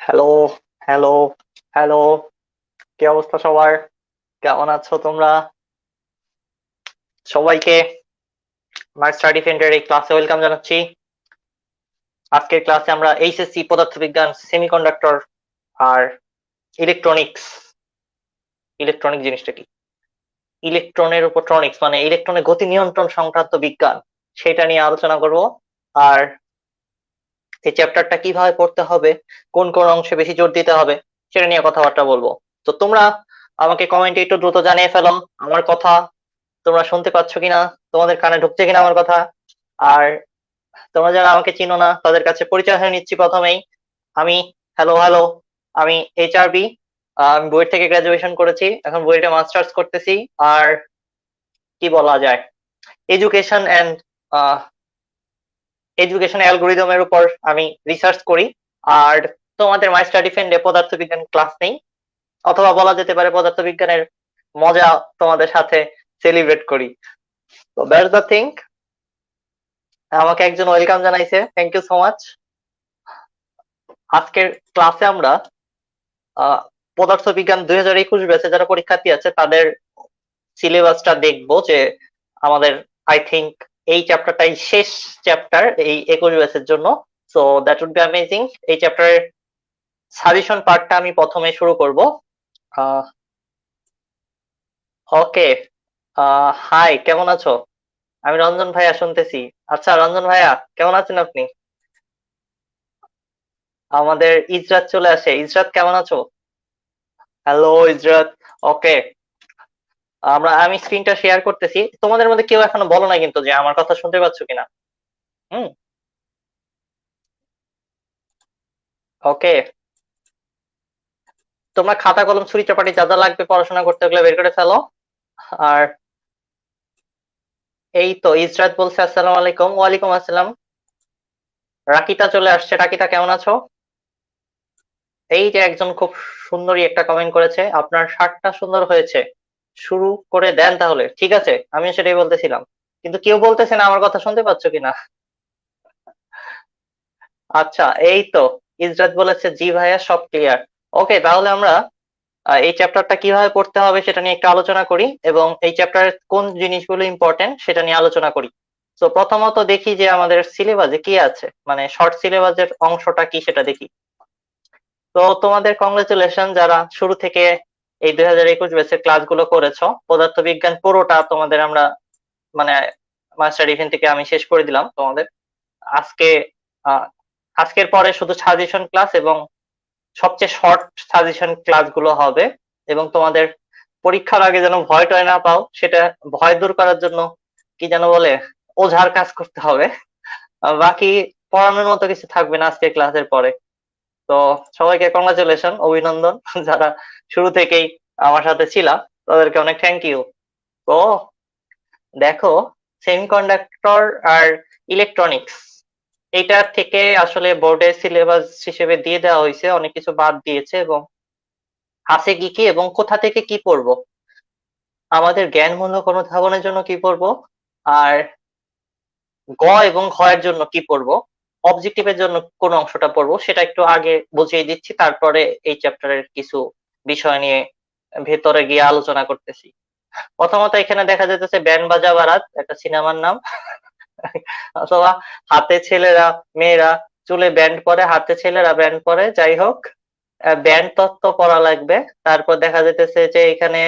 Hello, hello, hello. কি অবস্থা সবার? কেমন আছো তোমরা? সবাইকে আমার স্টাডি ফ্রেন্ডের এই ক্লাসে ওয়েলকাম জানাচ্ছি। আজকের ক্লাসে আমরা এইচএসসি পদার্থবিজ্ঞান, সেমিকন্ডাক্টর আর ইলেকট্রনিক্স। ইলেকট্রনিক জিনিসটা কি? ইলেকট্রনের উপর ট্রনিক্স মানে ইলেকট্রনের গতি নিয়ন্ত্রণ সংক্রান্ত বিজ্ঞান, সেটা নিয়ে আলোচনা করব। আর এই চ্যাপ্টারটা কিভাবে পড়তে হবে, কোন কোন অংশে বেশি জোর দিতে হবে, সেটা নিয়ে কথাবার্তা বলবো। তো তোমরা আমাকে কমেন্টে একটু দ্রুত জানিয়ে ফেলো আমার কথা তোমরা শুনতে পাচ্ছ কিনা, তোমাদের কানে ঢুকছে কিনা আমার কথা। আর তোমরা যারা আমাকে চিনো না তাদের কাছে পরিচয় হয়ে নিচ্ছি প্রথমেই। আমি হ্যালো হ্যালো আমি এইচআরবি। আমি বুয়েট থেকে গ্রাজুয়েশন করেছি, এখন বুয়েটে মাস্টার্স করতেছি। আর কি বলা যায়, এডুকেশন এন্ড এডুকেশন অ্যালগোরিদমের উপর আমি রিসার্চ করি। আর তোমাদের মাই স্টাডি ফ্রেন্ডে পদার্থবিজ্ঞান ক্লাস নেই, অথবা বলা যেতে পারে পদার্থবিজ্ঞানের মজা তোমাদের সাথে সেলিব্রেট করি। তো দ্যাটস দ্য থিং। আমাকে একজন ওয়েলকাম জানাইছে, থ্যাংক ইউ সো মাচ। আজকের ক্লাসে আমরা পদার্থবিজ্ঞান 2021 ব্যাচে যারা পরীক্ষার্থী আছে তাদের সিলেবাসটা দেখবো, যে আমাদের আই থিংক এই চ্যাপ্টারটাই শেষ চ্যাপ্টার এই 21 ব্যাচের জন্য। So that would be amazing. এই চ্যাপ্টারের সাজেশন পার্টটা আমি প্রথমে শুরু করব। ওকে, হাই, কেমন আছো? আমি রঞ্জন ভাইয়া শুনতেছি। আচ্ছা রঞ্জন ভাইয়া, কেমন আছেন আপনি? আমাদের ইজরাত চলে আসে। ইজরাত, কেমন আছো? হ্যালো ইজরাত। ওকে, আমি স্ক্রিনটা শেয়ার করতেছি। তোমাদের মধ্যে কেউ এখনো বলো না কিন্তু যে আমার কথা শুনতে পাচ্ছ কিনা। হুম। ওকে, তোমরা খাতা কলম ছুরি চাপাটি যা যা লাগবে পড়াশোনা করতে ওগুলো বের করে ফেলো। আর এই তো ইজরাত বলছে আসসালামু আলাইকুম। ওয়ালাইকুম আসসালাম। রাকিতা চলে আসছে। রাকিতা, কেমন আছো? এই যে একজন খুব সুন্দরী একটা কমেন্ট করেছে, আপনার শার্টটা সুন্দর হয়েছে, শুরু করে দেন তাহলে। ঠিক আছে, আমিও সেটাই বলতেছিলাম, কিন্তু কেউ বলতেছে না আমার কথা শুনতে পাচ্ছ কিনা। আচ্ছা, এই তো ইজরাত বলেছে জি ভাইয়া সব ক্লিয়ার। ওকে, তাহলে আমরা এই চ্যাপ্টারটা কিভাবে পড়তে হবে সেটা নিয়ে একটু আলোচনা করি, এবং এই চ্যাপ্টারের কোন জিনিসগুলো ইম্পর্টেন্ট সেটা নিয়ে আলোচনা করি। তো প্রথমত দেখি যে আমাদের সিলেবাসে কি আছে, মানে শর্ট সিলেবাসের অংশটা কি সেটা দেখি। তো তোমাদের কংগ্রেচুলেশন যারা শুরু থেকে এই 2021 ব্যাচের ক্লাসগুলো করেছো। পদার্থবিজ্ঞান পুরোটা তোমাদের আমরা মানে মাস্টার ইভেন্ট থেকে আমি শেষ করে দিলাম তোমাদের। আজকে আহ, আজকের পরে শুধু সাজেশন ক্লাস এবং সবচেয়ে শর্ট সাজেশন ক্লাসগুলো হবে। এবং তোমাদের পরীক্ষার আগে যেন ভয় টয় না পাও, সেটা ভয় দূর করার জন্য কি যেন বলে, ওঝার কাজ করতে হবে। বাকি পড়ানোর মতো কিছু থাকবে না আজকের ক্লাসের পরে। তো সবাইকে কংগ্রাচুলেশন, অভিনন্দন। যারা শুরু থেকেই আমার সাথে ছিলা তাদেরকে অনেক থ্যাংক ইউ। তো দেখো, সেমিকন্ডাক্টর আর ইলেকট্রনিক্স, এটা থেকে আসলে বোর্ডের সিলেবাস হিসেবে দিয়ে দেওয়া হয়েছে, অনেক কিছু বাদ দিয়েছে এবং আছে কি কি এবং কোথা থেকে কি পড়বো, আমাদের জ্ঞানমূলক অনুধাবনের জন্য কি পড়বো, আর গ এবং ঘ এর জন্য কি পড়বো, অবজেক্টিভের জন্য কোন অংশটা পড়বো সেটা একটু আগে বুঝিয়ে দিচ্ছি, তারপরে এই চ্যাপ্টারের কিছু বিষয় নিয়ে ভেতরে গিয়ে আলোচনা করতেছি। প্রথমত এখানে দেখা যাইতেছে ব্যান্ড বাজা বারাত, একটা সিনেমার নাম। অথবা হাতে ছেলেরা মেয়েরা চুলে ব্যান্ড পরে, হাতে ছেলেরা ব্যান্ড পরে, যাই হোক ব্যান্ড তত্ত্ব পড়া লাগবে। তারপর দেখা যাইতেছে যে এখানে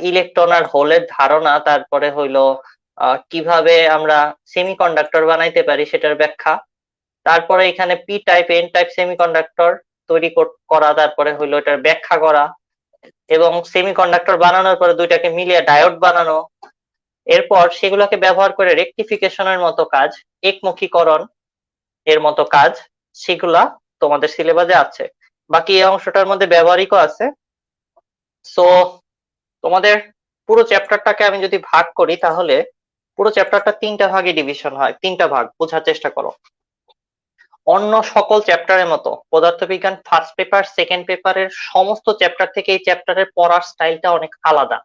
ইলেকট্রন আর হোলের ধারণা, তারপরে হইলো কিভাবে আমরা সেমিকন্ডাক্টর বানাইতে পারি সেটার ব্যাখ্যা। তারপরে এখানে P type N type semiconductor তৈরি করা, তারপরে হইলো এটার ব্যাখ্যা করা, এবং সেমিকন্ডাক্টর বানানোর পরে দুইটাকে মিলিয়ে ডায়োড বানানো। এরপর সেগুলোকে ব্যবহার করে রেকটিফিকেশনের মতো কাজ, একমুখীকরণ এর মতো কাজ, সেগুলা তোমাদের সিলেবাসে আছে। বাকি এই অংশটার মধ্যে ব্যবহারিকও আছে। সো তোমাদের পুরো চ্যাপ্টারটাকে আমি যদি ভাগ করি তাহলে পুরো চ্যাপ্টারটা তিনটা ভাগে ডিভিশন হয়। তিনটা ভাগ, বোঝার চেষ্টা করো। অন্য সকল চ্যাপ্টারের মতো পদার্থবিজ্ঞান ফার্স্ট পেপার সেকেন্ড পেপারের সমস্ত চ্যাপ্টার থেকে এই চ্যাপ্টারের পড়ার স্টাইলটা অনেক আলাদা।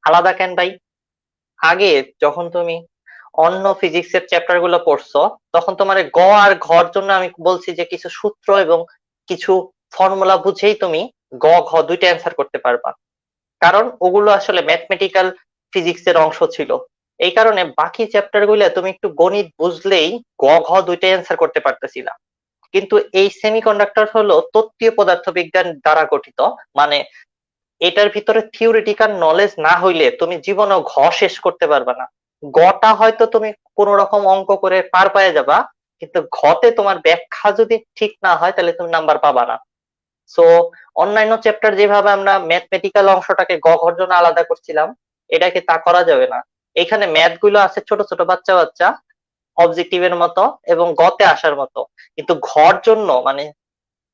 আলাদা কেন ভাই? আগে যখন তুমি অন্য ফিজিক্সের চ্যাপ্টার গুলো পড়ছো তখন তোমার গ আর ঘর জন্য আমি বলছি যে কিছু সূত্র এবং কিছু ফর্মুলা বুঝেই তুমি গ ঘ দুইটা অ্যান্সার করতে পারবা, কারণ ওগুলো আসলে ম্যাথমেটিক্যাল ফিজিক্স এর অংশ ছিল। এই কারণে বাকি চ্যাপ্টার গুলো তুমি একটু গণিত বুঝলেই গ ঘ দুইটাই অ্যান্সার করতে পারতেছিলা। কিন্তু এই সেমিকন্ডাক্টর হলো তত্ত্বীয় পদার্থবিজ্ঞান দ্বারা গঠিত, মানে এটার ভিতরে থিওরিটিক্যাল নলেজ না হইলে তুমি জীবনেও ঘ শেষ করতে পারবে না। গটা হয়তো তুমি কোন রকম অঙ্ক করে পার পেয়ে যাবা, কিন্তু ঘতে তোমার ব্যাখ্যা যদি ঠিক না হয় তাহলে তুমি নাম্বার পাবা না। সো অন্যান্য চ্যাপ্টার যেভাবে আমরা ম্যাথমেটিক্যাল অংশটাকে গ ঘর জন্য আলাদা করছিলাম, এটাকে তা করা যাবে না। এখানে ম্যাথ গুলো আছে ছোট ছোট বাচ্চা বাচ্চা অবজেক্টিভের মতো এবং গতে আসার মতো, কিন্তু ঘর জন্য মানে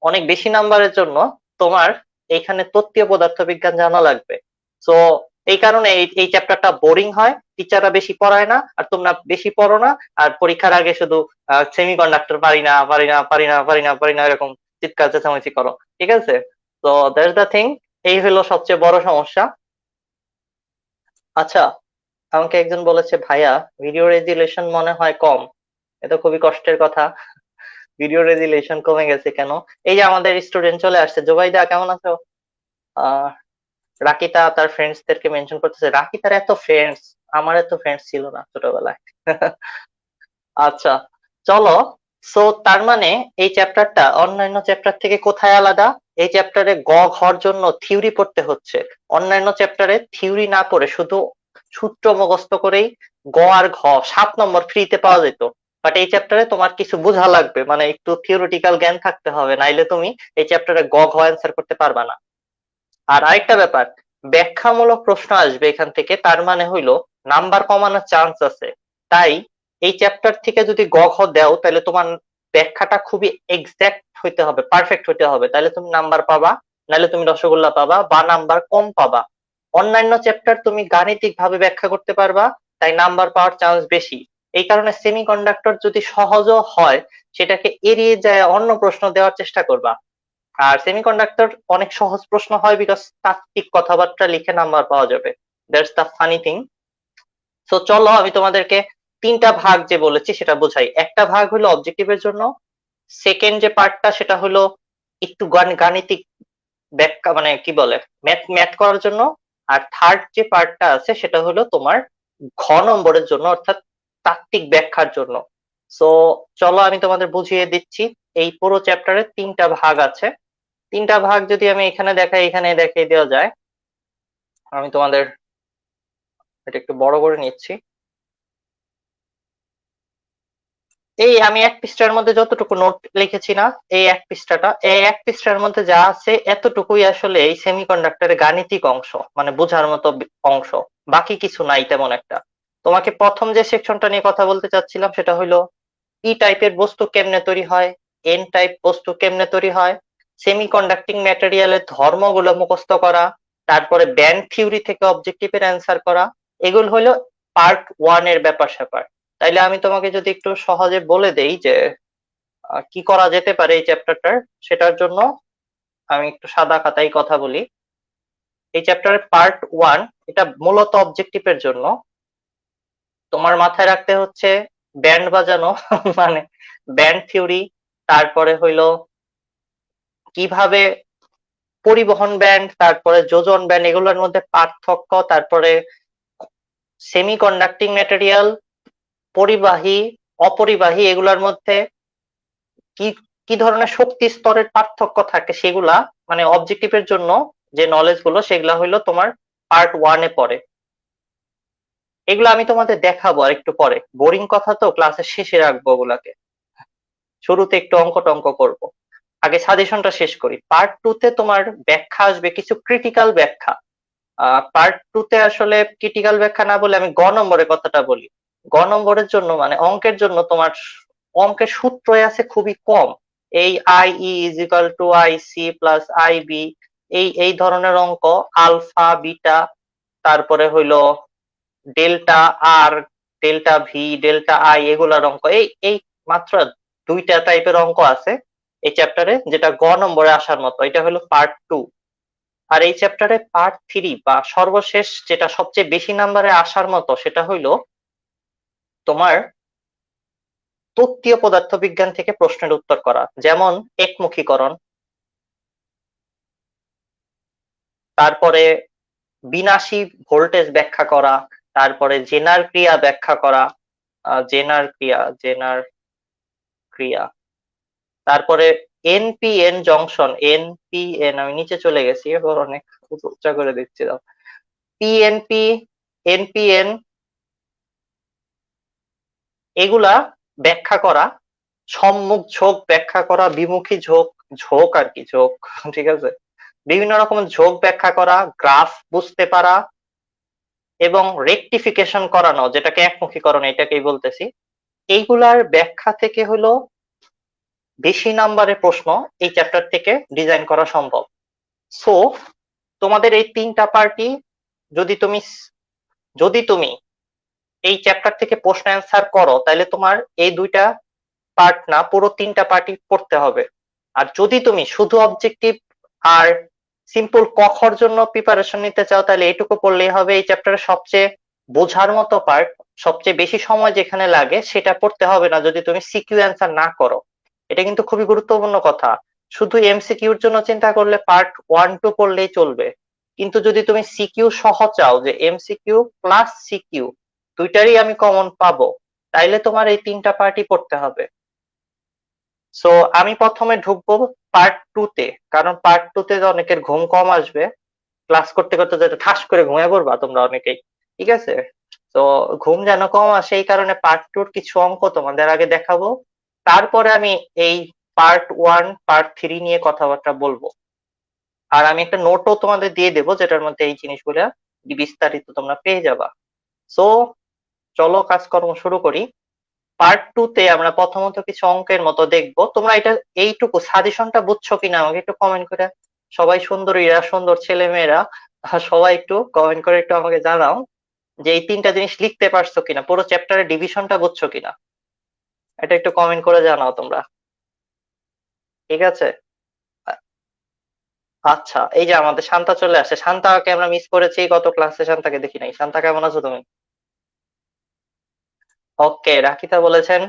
অনেক বেশি নাম্বারের জন্য তোমার এখানে তত্ত্বীয় পদার্থবিজ্ঞান জানা লাগবে। সো এই কারণে এই চ্যাপ্টারটা বোরিং হয়, টিচাররা বেশি পড়ায় না আর তোমরা বেশি পড়ো না, আর পরীক্ষার আগে শুধু সেমিকন্ডাক্টর পারি না পারি না পারি না পারি না পারি না এরকম চিৎকার চেঁচামেচি করো, ঠিক আছে? তো দ্যাটস দ্য থিং, এই হলো সবচেয়ে বড় সমস্যা। আচ্ছা, আমাকে একজন বলেছে ভাইয়া ভিডিও রেজুলেশন মনে হয় কম। এটা খুবই কষ্টের কথা, ভিডিও রেজুলেশন কমে গেছে কেন? এই যে আমাদের স্টুডেন্ট চলে আসছে, জুবাইদা কেমন আছো? আহ রাকিতা তার ফ্রেন্ডস দেরকে মেনশন করতেছে, রাকিতার এত ফ্রেন্ডস, আমার এত ফ্রেন্ডস ছিল না ছোটবেলায়। আচ্ছা, চলো। সো তার মানে এই চ্যাপ্টারটা অন্যান্য চ্যাপ্টার থেকে কোথায় আলাদা? এই চ্যাপ্টারে গ ঘর জন্য থিওরি পড়তে হচ্ছে। অন্যান্য চ্যাপ্টারে থিওরি না পড়ে শুধু সূত্র মুখস্থ করেই গ আর ঘ 7 নম্বর ফ্রিতে পাওয়া যেত। বাট এই চ্যাপ্টারে তোমার কিছু বোঝা লাগবে, মানে একটু থিওরিটিক্যাল জ্ঞান থাকতে হবে, নাইলে তুমি এই চ্যাপ্টারে গ ঘ অ্যান্সার করতে পারবা না। আর আরেকটা ব্যাপার, ব্যাখ্যামূলক প্রশ্ন আসবে এখান থেকে, তার মানে হইলো নাম্বার কমানোর চান্স আছে। তাই এই চ্যাপ্টার থেকে যদি গ ঘ দাও তাহলে তোমার ব্যাখ্যাটা খুবই এক্সাক্ট হইতে হবে, পারফেক্ট হইতে হবে, তাহলে তুমি নাম্বার পাবা, নাহলে তুমি রসগোল্লা পাবা বা নাম্বার কম পাবা। অন্যান্য চ্যাপ্টার তুমি গাণিতিক ভাবে ব্যাখ্যা করতে পারবা, তাই নাম্বার পাওয়ার চান্স বেশি। এই কারণে সেমিকন্ডাক্টর যদি সহজও হয় সেটাকে এড়িয়ে যায় অন্য প্রশ্ন দেওয়ার চেষ্টা করবা। আর সেমিকন্ডাক্টর অনেক সহজ প্রশ্ন হয় বিকজ তাত্ত্বিক কথাবার্তা লিখে নাম্বার পাওয়া যাবে। That's the funny thing. So চলো আমি তোমাদেরকে তিনটা ভাগ যে বলেছি সেটা বোঝাই। একটা ভাগ হলো অবজেক্টিভের জন্য, সেকেন্ড যে পার্টটা সেটা হলো একটু গাণিতিক ব্যাখ্যা, মানে কি বলে, ম্যাথ ম্যাথ করার জন্য। আর থার্ড যে পার্টটা আছে সেটা হলো তোমার ঘ নম্বরের জন্য, অর্থাৎ তাত্ত্বিক ব্যাখ্যার জন্য। সো চলো আমি তোমাদের বুঝিয়ে দিচ্ছি। এই পুরো চ্যাপ্টারে তিনটা ভাগ আছে। তিনটা ভাগ যদি আমি এখানে দেখাই, এখানে দেখিয়ে দেওয়া যায়। আমি তোমাদের এটা একটু বড় করে নিচ্ছি। এই আমি এক পৃষ্ঠার মধ্যে যতটুকু নোট লিখেছি না, এই এক পৃষ্ঠার মধ্যে যা আছে এতটুকুই আসলে এই সেমিকন্ডাক্টরের গাণিতিক অংশ, মানে বোঝার মতো অংশ। বাকি কিছু নাই তেমন একটা। তোমাকে প্রথম যে সেকশনটা নিয়ে কথা বলতে চাচ্ছিলাম সেটা হলো পি টাইপের বস্তু কেমনে তৈরি হয়, এন টাইপ বস্তু কেমনে তৈরি হয়, সেমিকন্ডাক্টিং ম্যাটেরিয়ালের ধর্মগুলো মুখস্থ করা, তারপরে ব্যান্ড থিওরি থেকে অবজেক্টিভের অ্যান্সার করা। এগুলো হলো পার্ট ওয়ান এর ব্যাপার স্যাপার। তাইলে আমি তোমাকে যদি একটু সহজে বলে দেই যে কি করা যেতে পারে এই চ্যাপ্টারটার, সেটার জন্য আমি একটু সাদা খাতায় কথা বলি। এই চ্যাপ্টারের পার্ট ওয়ান, এটা মূলত অবজেক্টিভের জন্য। তোমার মাথায় রাখতে হচ্ছে ব্যান্ড বাজানো মানে ব্যান্ড থিওরি, তারপরে হইলো কিভাবে পরিবহন ব্যান্ড, তারপরে যোজন ব্যান্ড এগুলোর মধ্যে পার্থক্য, তারপরে সেমিকন্ডাক্টিং ম্যাটেরিয়াল, পরিবাহী অপরিবাহী এগুলোর মধ্যে কি কি ধরনের শক্তি স্তরের পার্থক্য থাকে সেগুলা, মানে অবজেক্টিভের জন্য যে নলেজ গুলো সেগুলা হইলো তোমার পার্ট ওয়ানে পড়ে। এগুলো আমি তোমাদের দেখাবো আর একটু পরে, বোরিং কথা তো ক্লাসের শেষে রাখবো ওগুলাকে, শুরুতে একটু অঙ্ক টঙ্ক করবো। আগে সাজেশনটা শেষ করি। পার্ট টু তে তোমার ব্যাখ্যা আসবে, কিছু ক্রিটিক্যাল ব্যাখ্যা। পার্ট টু তে আসলে ক্রিটিক্যাল ব্যাখ্যা না বলে আমি গ নম্বরের কথাটা বলি। গ নম্বরের জন্য মানে অঙ্কের জন্য তোমার অঙ্কের সূত্র আছে খুবই কম। এই I E is equal to I C plus I B, এই এই ধরনের অঙ্ক, আলফা বিটা, তারপরে হইলো delta R, delta V, delta I, এগুলার অঙ্ক, এই এই মাত্র দুইটা টাইপের অঙ্ক আছে এই চ্যাপ্টারে, যেটা গ নম্বরে আসার মতো। এটা হলো পার্ট টু। আর এই চ্যাপ্টারে পার্ট থ্রি বা সর্বশেষ যেটা সবচেয়ে বেশি নাম্বারে আসার মতো সেটা হইলো তোমার তত্ত্বীয় পদার্থবিজ্ঞান থেকে প্রশ্নের উত্তর করা, যেমন একমুখীকরণ, তারপরে বিনাশী ভোল্টেজ ব্যাখ্যা করা, তারপরে জেনার ক্রিয়া ব্যাখ্যা করা, জেনার ক্রিয়া, তারপরে এনপিএন জংশন, এনপিএন, আমি নিচে চলে গেছি, এবার অনেক উচ্চা করে দিচ্ছি, দাও, পিএনপি, এনপিএন, এগুলা ব্যাখ্যা করা, সম্মুখ ঝোঁক ব্যাখ্যা করা, বিমুখী ঝোঁক, ঝোঁক আর কি, ঝোঁক, ঠিক আছে, বিভিন্ন রকমের ঝোঁক ব্যাখ্যা করা, গ্রাফ বুঝতে পারা এবং রেকটিফিকেশন করানো, যেটাকে একমুখীকরণ, এটাকেই বলতেছি। এইগুলার ব্যাখ্যা থেকে হলো বেশি নাম্বারের প্রশ্ন এই চ্যাপ্টার থেকে ডিজাইন করা সম্ভব। সো তোমাদের এই তিনটা পার্টি যদি তুমি এই চ্যাপ্টার থেকে প্রশ্ন অ্যান্সার করো, তাহলে তোমার এই দুইটা পার্ট না, পুরো তিনটা পার্টি পড়তে হবে। আর যদি তুমি শুধু অবজেক্টিভ আর সিম্পল কখর জন্য প্রিপারেশন নিতে চাও, তাহলে এইটুকু পড়লেই হবে। এই চ্যাপ্টারের সবচেয়ে বোঝার মতো পার্ট, সবচেয়ে বেশি সময় যেখানে লাগে, সেটা পড়তে হবে না যদি তুমি সিকিউ অ্যান্সার না করো। এটা কিন্তু খুবই গুরুত্বপূর্ণ কথা। শুধু এমসিকিউর জন্য চিন্তা করলে পার্ট 1-2 পড়লেই চলবে, কিন্তু যদি তুমি সিকিউ সহ চাও, যে এমসিকিউ প্লাস সিকিউ দুইটারই আমি কমন পাবো, তাইলে তোমার এই তিনটা পার্টই পড়তে হবে। সো আমি প্রথমে ঢুকবো পার্ট 2 তে, কারণ পার্ট 2 তে অনেকের ঘুম কম আসবে, ক্লাস করতে করতে যেটা ঠাস করে ঘুমিয়ে পড়বা তোমরা অনেকেই, ঠিক আছে? তো ঘুম যেন কম আসে, এই কারণে পার্ট 2-র কিছু অঙ্ক তোমাদের আগে দেখাবো, তারপরে আমি এই পার্ট 1 পার্ট 3 নিয়ে কথাবার্তা বলবো। আর আমি একটা নোটও তোমাদের দিয়ে দেবো, যেটার মধ্যে এই জিনিসগুলা বিস্তারিত তোমরা পেয়ে যাবা। সো চলো কাজকর্ম শুরু করি। পার্ট 2-তে আমরা প্রথমত কিছু অঙ্কের মতো দেখবো। তোমরা এটা এইটুকু সাজেশনটা বুঝছো কিনা আমাকে একটু কমেন্ট করে, সবাই সুন্দরীরা, সুন্দর ছেলে মেয়েরা, সবাই একটু কমেন্ট করে একটু আমাকে জানাও যে এই তিনটা জিনিস লিখতে পারছো কিনা, পুরো চ্যাপ্টারের ডিভিশনটা বুঝছো কিনা, এটা একটু কমেন্ট করে জানাও তোমরা, ঠিক আছে? আ- আচ্ছা, এই যে আমাদের শান্তা চলে আসে। শান্তাকে আমরা মিস করেছি গত ক্লাসে, শান্তাকে দেখি নাই। শান্তা, কেমন আছো তুমি? ওকে, রাকিতা বলেছেন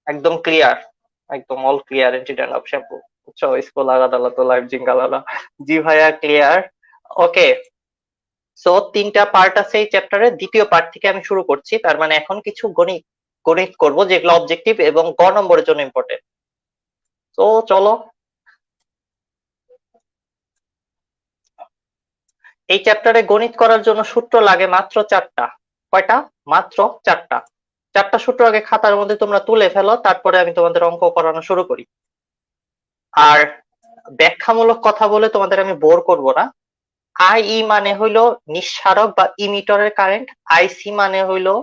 একদম ক্লিয়ার, একদম all clear, incident of shampoo, বুঝছো, স্কুল আলাদা তো লাইফ জিঙ্গাল আলাদা। জি ভাইয়া, ক্লিয়ার। ওকে, সো তিনটা পার্ট আছে এই চ্যাপ্টারের। দ্বিতীয় পার্ট থেকে আমি শুরু করছি, তার মানে এখন কিছু গণিত গণিত করব, যেগুলো অবজেক্টিভ এবং গ নম্বরের জন্য ইম্পর্টেন্ট। তো চলো, এই চ্যাপ্টারে গণিত করার জন্য সূত্র লাগে মাত্র 4টা। কয়টা? মাত্র 4টা। 4টা সূত্র আগে খাতার মধ্যে তোমরা তুলে ফেলো, তারপরে আমি তোমাদের অঙ্ক করানো শুরু করি। আর ব্যাখ্যামূলক কথা বলে তোমাদের আমি বোর করব না। আই মানে হইলো নিঃসারক বা ইমিটরের কারেন্ট, আইসি মানে হইলো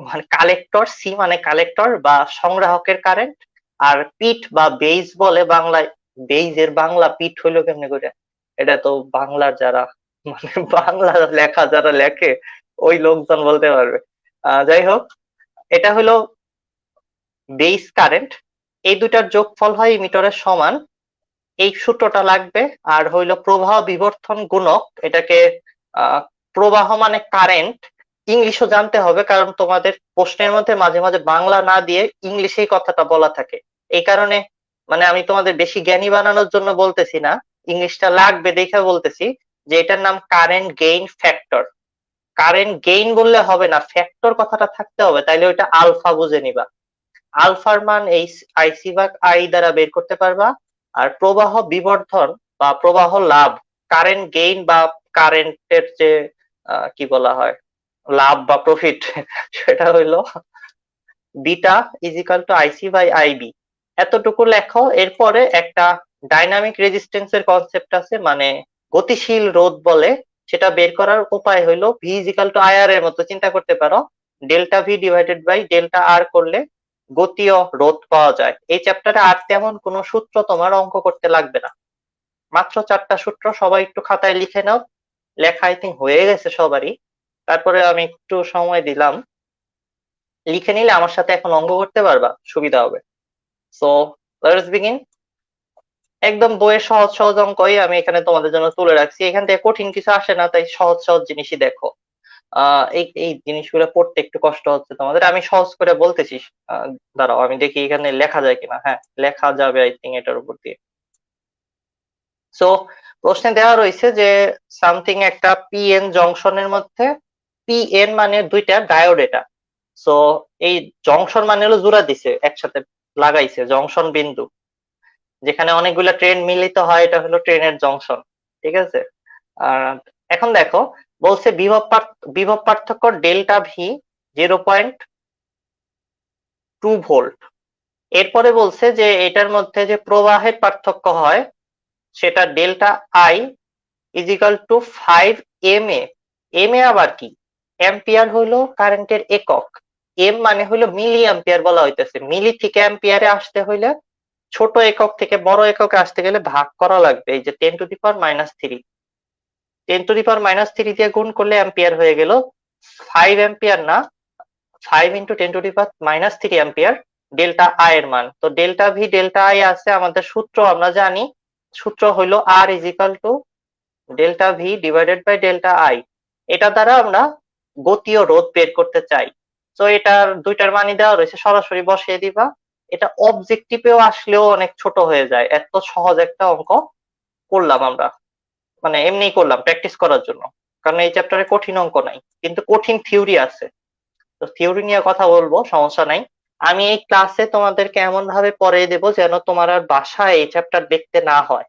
মানে কালেক্টর, সি মানে কালেক্টর বা সংগ্রাহকের কারেন্ট, আর পিট বা বেইজ বলে বাংলায়। বেইজের বাংলা পিট হইলো কেমনে করে, এটা তো বাংলার যারা মানে বাংলা লেখা যারা লেখে ওই লোকজন বলতে পারবে। যাই হোক, এটা হলো বেইজ কারেন্ট, এই দুটার যোগফল হয় ইমিটরের সমান, এই সূত্রটা লাগবে। আর হইলো প্রবাহ বিবর্তন গুণক, এটাকে আহ, প্রবাহ মানে কারেন্ট, ইংলিশও জানতে হবে, কারণ তোমাদের প্রশ্নের মধ্যে মাঝে মাঝে বাংলা না দিয়ে ইংলিশেই কথাটা বলা থাকে। এই কারণে মানে আমি তোমাদের বেশি জ্ঞানী বানানোর জন্য বলতেছি না, ইংলিশটা লাগবে দেখে বলতেছি, যে এটার নাম current gain factor. Current gain বললে হবে না, ফ্যাক্টর কথাটা থাকতে হবে, তাইলে ওইটা আলফা বুঝে নিবা। আলফার মান এই আইসি ভাগ আই দ্বারা বের করতে পারবা। আর প্রবাহ বিবর্ধন বা প্রবাহ লাভ, কারেন্ট গেইন বা কারেন্টের যে কি বলা হয়, লাভ বা প্রফিট, সেটা হইলো beta is equal to IC by IB. এতটুকু লেখো। এরপরে একটা ডাইনামিক রেজিস্ট্যান্সের কনসেপ্ট আছে, মানে গতিশীল রোধ বলে, সেটা বের করার উপায় হইলো ভি ইজিক্যাল টু আইআর এর মতো চিন্তা করতে পারো, delta V divided by delta আর করলে গতীয় রোধ পাওয়া যায়। এই চ্যাপ্টারে আর তেমন কোনো সূত্র তোমার অঙ্ক করতে লাগবে না, মাত্র 4টা সূত্র। সবাই একটু খাতায় লিখে নাও, লেখা আই থিঙ্ক হয়ে গেছে সবারই, তারপরে আমি একটু সময় দিলাম, লিখে নিলে আমার সাথে এখন অঙ্ক করতে পারবা, সুবিধা হবে। So let's begin. একদম বইয়ের সহজ সহজ অঙ্কই আমি এখানে তোমাদের জন্য তুলে রাখছি, এখান থেকে কঠিন কিছু আসে না, তাই সহজ সহজ জিনিসই দেখো। এই এই জিনিসগুলো পড়তে একটু কষ্ট হচ্ছে তোমাদের, আমি সহজ করে বলতেছি। আহ, দাঁড়াও আমি দেখি এখানে লেখা যায় কিনা। হ্যাঁ, লেখা যাবে আই থিঙ্ক এটার উপর দিয়ে। সো প্রশ্নে দেওয়া রয়েছে যে সামথিং একটা পিএন জংশনের মধ্যে, পিএন মানে দুইটা ডায়োড এটা। সো এই জংশন মানে হলো জোড়া দিছে, একসাথে লাগাইছে জংশন বিন্দু, যেখানে অনেকগুলা ট্রেন মিলিত হয়, এটা হলো ট্রেনের জংশন। ঠিক আছে। আর এখন দেখো, বলছে বিভব পার্থক্য ডেল্টা ভি 0.2 ভোল্ট। এরপরে বলছে যে এটার মধ্যে যে প্রবাহের পার্থক্য হয় সেটা delta I is equal to 5 mA। M A আবার কি? অ্যাম্পিয়ার হলো কারেন্টের একক, এম মানে হলো মিলি অ্যাম্পিয়ার বলা হইতেছে। মিলি থেকে অ্যাম্পিয়ারে আসতে হইলে ছোট একক থেকে বড় এককে আসতে গেলে ভাগ করা লাগবে। এই যে 10⁻³ 10⁻³ দিয়ে গুণ করলে অ্যাম্পিয়ার হয়ে গেল। 5 অ্যাম্পিয়ার না, 5 × 10⁻³ অ্যাম্পিয়ার ডেল্টা আই এর মান। তো ডেল্টা ভি ডেল্টা আই আছে, আমাদের সূত্র আমরা জানি, সূত্র হলো R is equal to delta V divided by delta I. এটা দ্বারা আমরা গতি ও রোধ বের করতে চাই। তো এটার দুইটার মানই দেওয়া রয়েছে, সরাসরি বসিয়ে দিবা। এটা অবজেক্টিভেও আসলেও অনেক ছোট হয়ে যায়, এত সহজ একটা অঙ্ক করলাম আমরা, মানে এমনি করলাম প্র্যাকটিস করার জন্য, কারণ এই চ্যাপ্টারে কঠিন অঙ্ক নাই, কিন্তু কঠিন থিওরি আছে। তো থিওরি নিয়ে কথা বলবো, সমস্যা নাই। আমি এই ক্লাসে তোমাদেরকে এমন ভাবে পড়িয়ে দেবো যেন তোমার আর বাসায় এই চ্যাপ্টার দেখতে না হয়।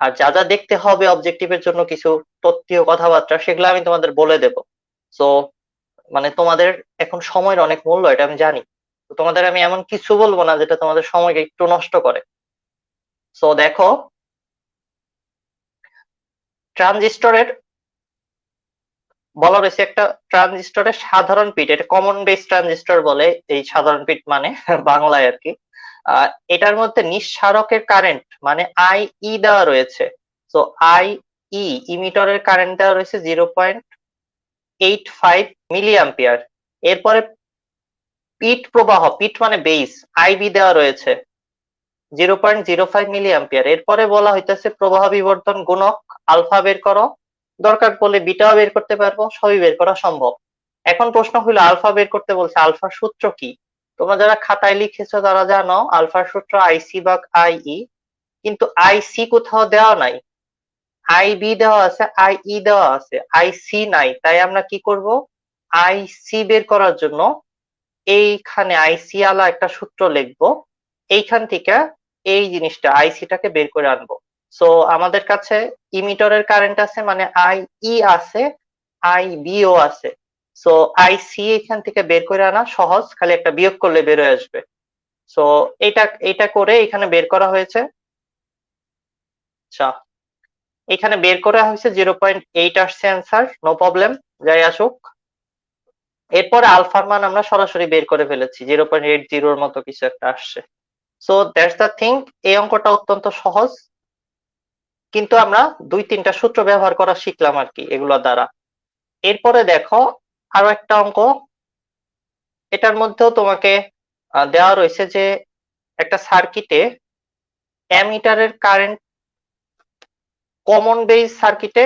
আর যা যা দেখতে হবে অবজেক্টিভের জন্য কিছু তথ্য কথাবার্তা, সেগুলো আমি তোমাদের বলে দেব। সো মানে তোমাদের এখন সময়ের অনেক মূল্য, এটা আমি জানি। তো তোমাদের আমি এমন কিছু বলবো না যেটা তোমাদের সময়কে একটু নষ্ট করে। সো দেখো, ট্রানজিস্টরের বলা রয়েছে একটা ট্রানজিস্টরের সাধারণ পিট, এটা কমন বেস ট্রানজিস্টর বলে এই সাধারণ পিট মানে বাংলায় আর কি। এটার মধ্যে নিঃসারকের কারেন্ট মানে আই ই দেওয়া রয়েছে। তো আই ই ইমিটরের কারেন্ট দেওয়া রয়েছে 0.85 মিলি অ্যাম্পিয়ার। এরপরে পিট প্রবাহ, পিট মানে বেস, আইবি দেওয়া রয়েছে 0.05 মিলি অ্যাম্পিয়ার। এরপরে বলা হইতেছে প্রবাহ বিবর্তন গুণক আলফা বের করো, দরকার পড়লে বিটাও বের করতে পারবো, সবই বের করা সম্ভব। এখন প্রশ্ন হলো আলফা বের করতে বলছে, আলফার সূত্র কি? তোমরা যারা খাতায় লিখেছো তারা জানো আলফার সূত্র আইসি ভাগ আইই, কিন্তু আইসি কোথাও দেওয়া নাই, আইবি দেওয়া আছে, আইই দেওয়া আছে, আইসি নাই। তাই আমরা কি করব, আইসি বের করার জন্য এইখানে আইসি আলা একটা সূত্র লিখবো, এইখান থেকে এই জিনিসটা আইসিটাকে বের করে আনবো। সো আমাদের কাছে ইমিটরের কারেন্ট আছে মানে আই ই আছে, আই বিও আছে। সো আইসি এখান থেকে বের করে আনা সহজ, খালি একটা বিয়োগ করলে বের হয়ে আসবে। সো এটা এটা করে এখানে বের করা হয়েছে। আচ্ছা, এখানে বের করা হয়েছে 0.8 আসছে অ্যান্সার, নো প্রবলেম, যাই আসুক। এরপরে আলফার মান আমরা সরাসরি বের করে ফেলেছি, 0.80 মতো কিছু একটা আসছে। সো দ্যাটস দ্য থিং, এই অঙ্কটা অত্যন্ত সহজ, কিন্তু আমরা 2-3টা সূত্র ব্যবহার করা শিখলাম আর কি এগুলোর দ্বারা। এরপরে দেখো আরো একটা অঙ্ক, এটার মধ্যেও তোমাকে দেওয়া রয়েছে যে একটা সার্কিটে অ্যামিটারের কারেন্ট, কমন বেস সার্কিটে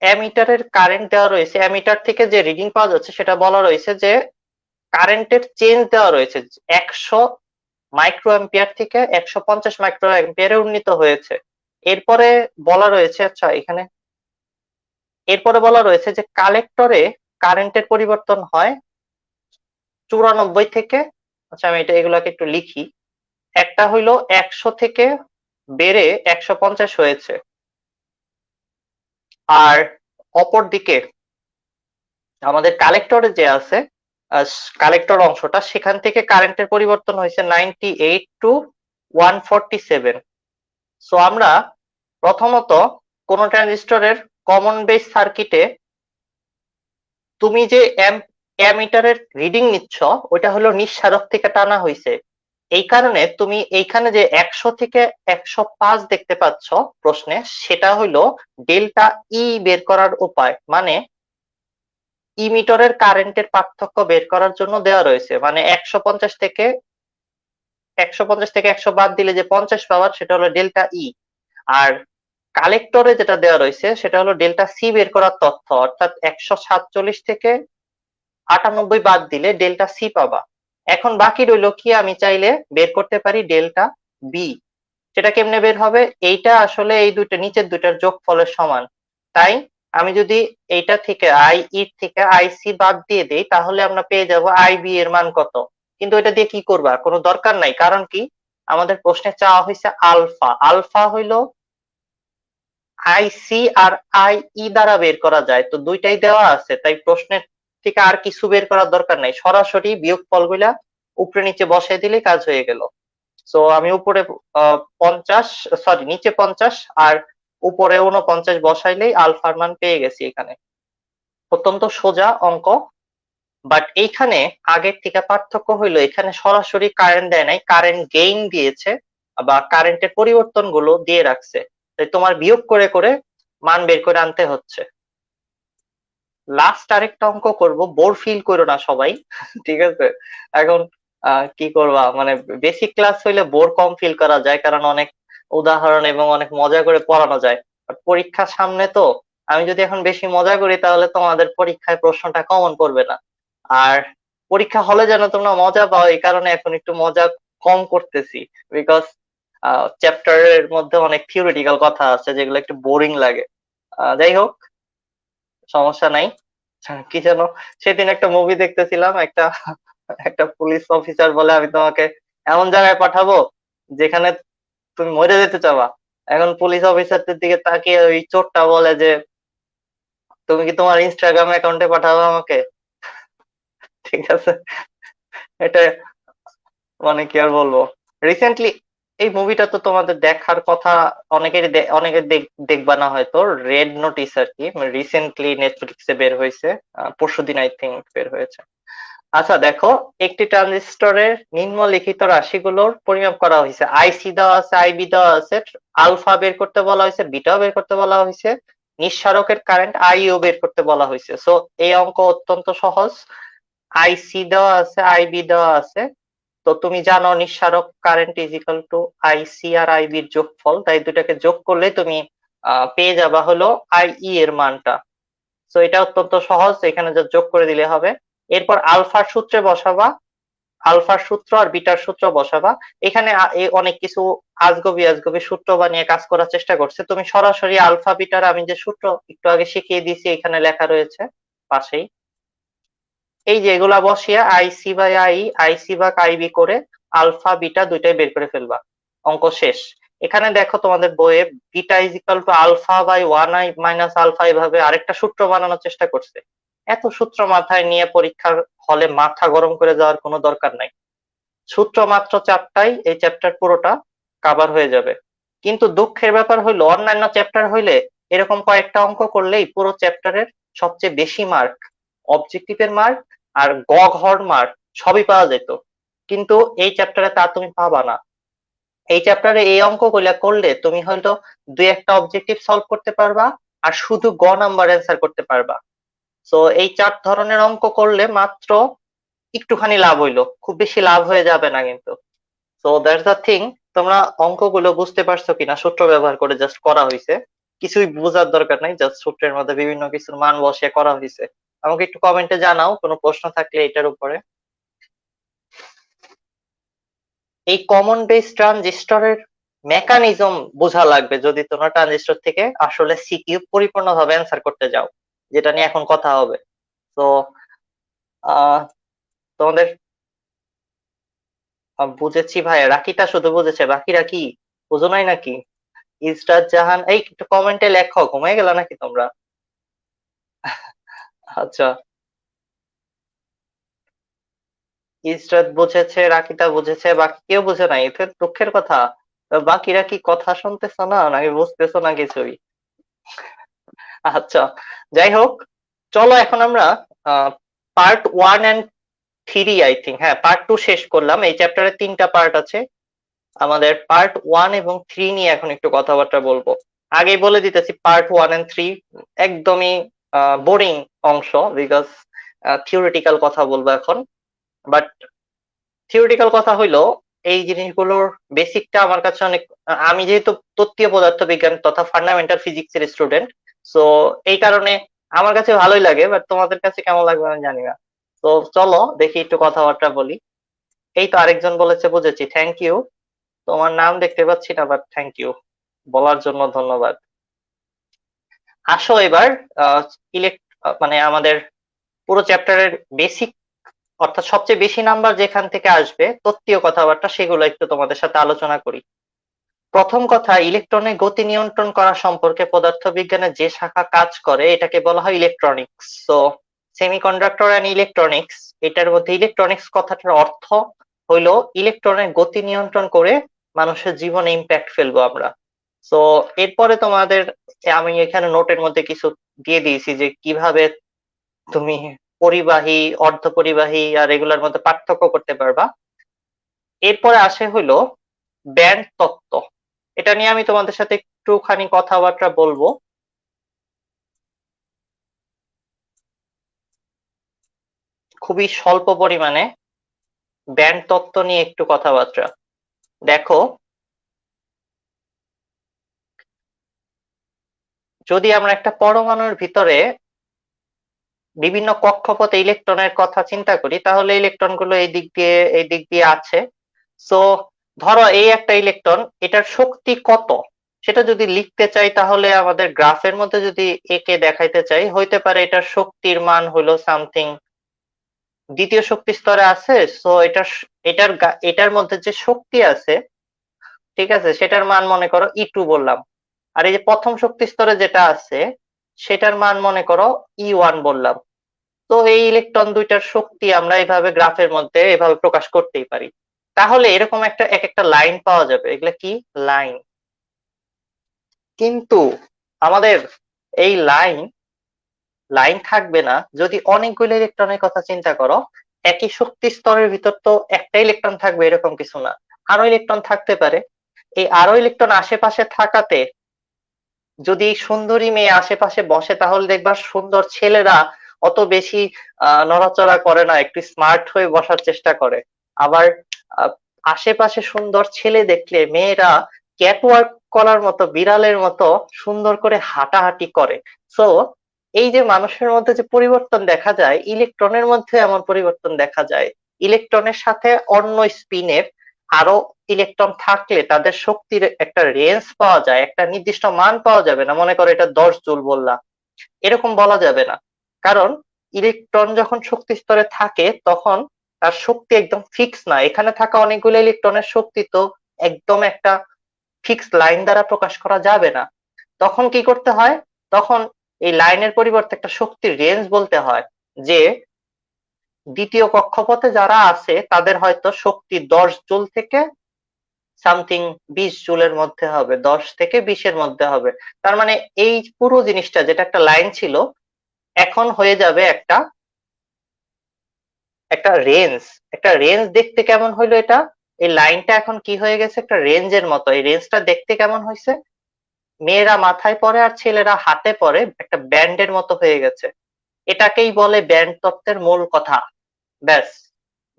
অ্যামিটারের কারেন্ট দেওয়া রয়েছে, অ্যামিটার থেকে যে রিডিং পাওয়া যাচ্ছে সেটা বলা রয়েছে যে কারেন্টের চেঞ্জ দেওয়া রয়েছে 100 মাইক্রো অ্যাম্পিয়ার থেকে 150 মাইক্রো অ্যাম্পিয়ারে উন্নীত হয়েছে। এরপরে বলা রয়েছে, আচ্ছা এখানে এরপরে বলা রয়েছে যে কালেক্টরে কারেন্টের পরিবর্তন হয় 94 থেকে, আচ্ছা আমি এগুলাকে একটু লিখি, একটা হইলো 100 থেকে বেড়ে 150 হয়েছে, আর অপর দিকে আমাদের কালেক্টরে যে আছে কালেক্টর অংশটা, সেখান থেকে কারেন্টের পরিবর্তন হয়েছে 98 টু 147। সো আমরা প্রথমত কোন ট্রানজিস্টরের কমন বেস সার্কিটে তুমি যে অ্যামিটারের রিডিং নিচ্ছ ওইটা হলো নিঃসারক থেকে টানা হয়েছে, এই কারণে তুমি এইখানে যে 100 থেকে 105 দেখতে পাচ্ছ প্রশ্নে, সেটা হলো ডেল্টা ই বের করার উপায়, মানে ইমিটরের কারেন্টের পার্থক্য বের করার জন্য দেওয়া রয়েছে। মানে 150 থেকে 100 বাদ দিলে যে 50 পাওয়ার, সেটা হলো ডেল্টা ই। আর কালেক্টরে যেটা দেওয়া রয়েছে সেটা হলো ডেল্টা সি বের করার তথ্য, অর্থাৎ 147 থেকে 98 বাদ দিলে ডেল্টা সি পাবা। এখন বাকি রইলো কি, আমি চাইলে বের করতে পারি ডেল্টা বি। সেটা কেমনে বের হবে? এইটা আসলে এই দুইটা নিচের দুইটার যোগফলের সমান। তাই আমি যদি এইটা থেকে আই ই থেকে আই সি বাদ দিয়ে দেই তাহলে আমরা পেয়ে যাব আই বি এর মান কত। কিন্তু এটা দিয়ে কি করবা? কোনো দরকার নাই। কারণ কি? আমাদের প্রশ্নে চাওয়া হয়েছে আলফা। আলফা হইলো আই সি আর আই ই দ্বারা বের করা যায়। তো দুইটাই দেওয়া আছে, তাই প্রশ্নের থেকে আর কিছু বের করার দরকার নাই। সরাসরি বিয়োগফলগুলা উপরে নিচে বসাই দিলে কাজ হয়ে গেল। সো আমি উপরে 50, সরি নিচে 50 আর উপরে 49 বসাইলেই আলফার মান পেয়ে গেছি এখানে। অত্যন্ত সোজা অঙ্ক। বাট এইখানে আগের থেকে পার্থক্য হইলো এখানে সরাসরি কারেন্ট দেয় নাই, কারেন্ট গেইন দিয়েছে বা কারেন্টের পরিবর্তন গুলো দিয়ে রাখছে। তাই তোমার বিয়োগ করে করে মান বের করে আনতে হচ্ছে। লাস্ট আরেকটা অঙ্ক করব, বোর ফিল করো না সবাই। ঠিক আছে? এখন কি করবা, মানে বেসিক ক্লাস হইলে বোর কম ফিল করা যায়, কারণ অনেক উদাহরণ এবং অনেক মজা করে পড়ানো যায়। আর পরীক্ষার সামনে তো আমি যদি এখন বেশি মজা করি তাহলে তোমাদের পরীক্ষায় প্রশ্নটা কমন পড়বে না। আর পরীক্ষা হলে যেন তোমরা মজা পাও এই কারণে এখন একটু মজা কম করতেছি, বিকজ চ্যাপ্টারের মধ্যে অনেক থিওরিটিক্যাল কথা আছে যেগুলো একটু বোরিং লাগে। যাই হোক, সমস্যা নাই। কি যেন সেদিন একটা মুভি দেখতেছিলাম, একটা একটা পুলিশ অফিসার বলে আমি তোমাকে এমন জায়গায় পাঠাবো যেখানে তুমি মরে যেতে চাবা। এখন পুলিশ অফিসারদের দিকে তাকিয়ে ওই চোরটা বলে যে তুমি কি তোমার ইনস্টাগ্রাম অ্যাকাউন্টে পাঠাবো আমাকে? ঠিক আছে, এটা মানে কি আর বলবো। রিসেন্টলি এই মুভিটা তো তোমাদের দেখার কথা, অনেকেরই অনেকে দেখবা না হয়তো, রেড নোটিস আর কি, রিসেন্টলি নেটফ্লিক্সে বের হয়েছে, পরশুদিন আই থিংক বের হয়েছে। আচ্ছা দেখো, একটি ট্রানজিস্টরের নিম্নলিখিত রাশিগুলোর পরিমাপ করা হয়েছে। আইসি দেওয়া আছে, আইবি দেওয়া আছে, আলফা বের করতে বলা হয়েছে, বিটাও বের করতে বলা হয়েছে, নিঃসারকের কারেন্ট আইও বের করতে বলা হয়েছে। সো এই অঙ্ক অত্যন্ত সহজ। আইসি দেওয়া আছে, আইবি দেওয়া আছে। তো তুমি জানো নিঃসারক কারেন্ট ইজ ইকুয়াল টু আইসি আর আইবির যোগফল, তাই দুটাকে যোগ করলে তুমি পেয়ে যাবা হলো আইই এর মানটা। তো এটা অত্যন্ত সহজ, এখানে যা যোগ করে দিলে হবে। এরপর আলফার সূত্রে বসাবা, আলফার সূত্র আর বিটার সূত্র বসাবা। এখানে অনেক কিছু আজগবি আজগবি সূত্র বানিয়ে কাজ করার চেষ্টা করছে, তুমি সরাসরি আলফা বিটার আমি যে সূত্র একটু আগে শিখিয়ে দিয়েছি এখানে লেখা রয়েছে পাশেই, এই যে এগুলা বসিয়ে আইসি বাই আইসি বা আইবি করে আলফা বিটা দুইটাই বের করে ফেলবা, অঙ্ক শেষ। এখানে দেখো তোমাদের বইয়ে beta is equal to alpha by one I minus alpha এভাবে আরেকটা সূত্র বানানোর চেষ্টা করছে। এত সূত্র মাথায় নিয়ে পরীক্ষার হলে মাথা গরম করে যাওয়ার কোনো দরকার নাই। সূত্র মাত্র চারটাই, এই চ্যাপ্টার পুরোটা কাভার হয়ে যাবে। কিন্তু দুঃখের ব্যাপার হইলো অন্যান্য চ্যাপ্টার হইলে এরকম কয়েকটা অঙ্ক করলেই পুরো চ্যাপ্টারের সবচেয়ে বেশি মার্ক, অবজেক্টিভের মার্ক আর গ ঘর মার্ক সবই পাওয়া যেত। কিন্তু এই চ্যাপ্টারে তা তুমি পাবা না। এই চ্যাপ্টারে এই অঙ্কগুলা করলে তুমি হয়তো দুই একটা অবজেক্টিভ সলভ করতে পারবা আর শুধু গ নাম্বার অ্যান্সার করতে পারবা। তো এই চার ধরনের অঙ্ক করলে মাত্র একটুখানি লাভ হইলো, খুব বেশি লাভ হয়ে যাবে না কিন্তু। So that's the thing. তোমরা অঙ্কগুলো বুঝতে পারছো কিনা? সূত্র ব্যবহার করে জাস্ট করা হয়েছে, কিছুই বোঝার দরকার নাই, জাস্ট সূত্রের মধ্যে বিভিন্ন কিছুর মান বসিয়ে করা হয়েছে। আমাকে একটু কমেন্টে জানাও কোনো প্রশ্ন থাকলে এটার উপরে। এই কমন বেস ট্রানজিস্টরের মেকানিজম বোঝা লাগবে যদি তোমরা ট্রানজিস্টর থেকে আসলে সিকিউ পরিপূর্ণভাবে অ্যান্সার করতে যাও, যেটা নিয়ে এখন কথা হবে। তো আহ তোমাদের বুঝেছি ভাই, রাকিটা শুধু বুঝেছে, বাকিরা কি বুঝো নাই নাকি? ইসরাত জাহান, এই একটু কমেন্টে লেখো, ঘুমিয়ে গেল নাকি তোমরা? আচ্ছা, ইসরাত বুঝেছে, রাকিটা বুঝেছে, বাকি কেউ বুঝে নাই, এতে দুঃখের কথা। বাকিরা কি কথা শুনতেছো না নাকি বুঝতেছো না কিছুই? আচ্ছা, যাই হোক, চলো এখন আমরা part one and three, I think হ্যাঁ পার্ট টু শেষ করলাম। এই চ্যাপ্টারে তিনটা পার্ট আছে, আমাদের পার্ট ওয়ান এবং থ্রি নিয়ে এখন একটু কথাবার্তা বলবো। আগেই বলে দিতেছি, পার্ট ওয়ান এন্ড থ্রি একদমই বোরিং অংশ, বিকজ থিওরিটিক্যাল কথা বলবো এখন। বাট থিওরিটিক্যাল কথা হইলো এই জিনিসগুলোর বেসিকটা আমার কাছে অনেক, আমি যেহেতু তত্ত্বীয় পদার্থ বিজ্ঞান তথা ফান্ডামেন্টাল ফিজিক্স এর স্টুডেন্ট, সো এই কারণে আমার কাছে ভালোই লাগে, বাট তোমাদের কাছে কেমন লাগবে আমি জানি না। তো চলো দেখি একটু কথাবার্তা বলি। এই তো আরেকজন বলেছে বুঝেছি, থ্যাংক ইউ। তোমার নাম দেখতে পাচ্ছি না, বাট থ্যাংক ইউ, বলার জন্য ধন্যবাদ। আসো এবার মানে আমাদের পুরো চ্যাপ্টারের বেসিক, অর্থাৎ সবচেয়ে বেশি নাম্বার যেখান থেকে আসবে তত্ত্বীয় কথাবার্তা, সেগুলো একটু তোমাদের সাথে আলোচনা করি। প্রথম কথা, ইলেকট্রনের গতি নিয়ন্ত্রণ করা সম্পর্কে পদার্থবিজ্ঞানের যে শাখা কাজ করে এটাকে বলা হয় electronics. So semiconductor and electronics, এটার মধ্যে ইলেকট্রনিক্স কথাটার অর্থ হইলো ইলেকট্রনের গতি নিয়ন্ত্রণ করে মানুষের জীবনে ইম্প্যাক্ট ফেলবো আমরা। সো এরপরে তোমাদের, আমি এখানে নোটের মধ্যে কিছু দিয়ে দিয়েছি যে কিভাবে তুমি পরিবাহী, অর্ধপরিবাহী আর এগুলোর মধ্যে পার্থক্য করতে পারবা। এরপরে আসে হইলো ব্যান্ড তত্ত্ব। এটা নিয়ে আমি তোমাদের সাথে একটুখানি কথাবার্তা বলবো। খুবই স্বল্প পরিমাণে ব্যান্ড তত্ত্ব নিয়ে একটু কথাবার্তা। দেখো, যদি আমরা একটা পরমাণুর ভিতরে বিভিন্ন কক্ষপথে ইলেকট্রনের কথা চিন্তা করি, তাহলে ইলেকট্রন গুলো এই দিক দিয়ে আছে। সো ধরো এই একটা ইলেকট্রন, এটার শক্তি কত সেটা যদি লিখতে চাই, তাহলে আমাদের গ্রাফের মধ্যে যদি একে দেখাইতে চাই, হইতে পারে এটার শক্তির মান হলো সামথিং দ্বিতীয় শক্তি স্তরে আছে। সো এটার মধ্যে যে শক্তি আছে, ঠিক আছে, সেটার মান মনে করো E2 বললাম। আর এই যে প্রথম শক্তি স্তরে যেটা আছে, সেটার মান মনে করো E1 বললাম। তো এই ইলেকট্রন দুইটার শক্তি আমরা এইভাবে গ্রাফের মধ্যে এভাবে প্রকাশ করতেই পারি। তাহলে এরকম একটা এক একটা লাইন পাওয়া যাবে, এগুলা কি লাইন। কিন্তু আমাদের এই লাইন লাইন থাকবে না যদি অনেকগুলো ইলেকট্রনের কথা চিন্তা করো। একই শক্তি স্তরের ভিতর তো একটা ইলেকট্রন থাকবে এরকম কিছু না, আরো ইলেকট্রন থাকতে পারে। এই আরো ইলেকট্রন আশেপাশে থাকাতে, যদি সুন্দরী মেয়ে আশেপাশে বসে, তাহলে দেখবা সুন্দর ছেলেরা অত বেশি নড়াচড়া করে না, একটু স্মার্ট হয়ে বসার চেষ্টা করে। আবার আহ, আশেপাশে সুন্দর ছেলে দেখলে মেয়েরা ক্যাটওয়াক করার মতো, বিড়ালের মতো সুন্দর করে হাঁটাহাঁটি করে। সো এই যে মানুষের মধ্যে যে পরিবর্তন দেখা যায়, ইলেকট্রনের মধ্যে এমন পরিবর্তন দেখা যায়। ইলেকট্রনের সাথে অন্য স্পিনের আরো ইলেকট্রন থাকলে তাদের শক্তির একটা রেঞ্জ পাওয়া যায়, একটা নির্দিষ্ট মান পাওয়া যাবে না। মনে করো এটা 10 জুল বললাম, এরকম বলা যাবে না। কারণ ইলেকট্রন যখন শক্তি স্তরে থাকে তখন তার শক্তি একদম ফিক্স না। এখানে থাকা অনেকগুলো ইলেকট্রনের শক্তি তো একদম একটা ফিক্স লাইন দ্বারা প্রকাশ করা যাবে না। তখন কি করতে হয়? তখন এই লাইনের পরিবর্তে একটা শক্তির রেঞ্জ বলতে হয়, যে দ্বিতীয় কক্ষপথে যারা আছে তাদের হয়তো শক্তি 10 জুল থেকে সামথিং 20 জুলের মধ্যে হবে, 10 থেকে 20-এর মধ্যে হবে। তার মানে এই পুরো জিনিসটা যেটা একটা লাইন ছিল, এখন হয়ে যাবে একটা একটা রেঞ্জ। একটা রেঞ্জ দেখতে কেমন হইলো এটা? এই লাইনটা এখন কি হয়ে গেছে? একটা রেঞ্জের মতো। এই রেঞ্জটা দেখতে কেমন হয়েছে? মেয়েরা মাথায় পরে আর ছেলেরা হাতে পরে, একটা ব্যান্ডের মতো হয়ে গেছে। এটাকেই বলে ব্যান্ড তত্ত্বের মূল কথা। ব্যাস,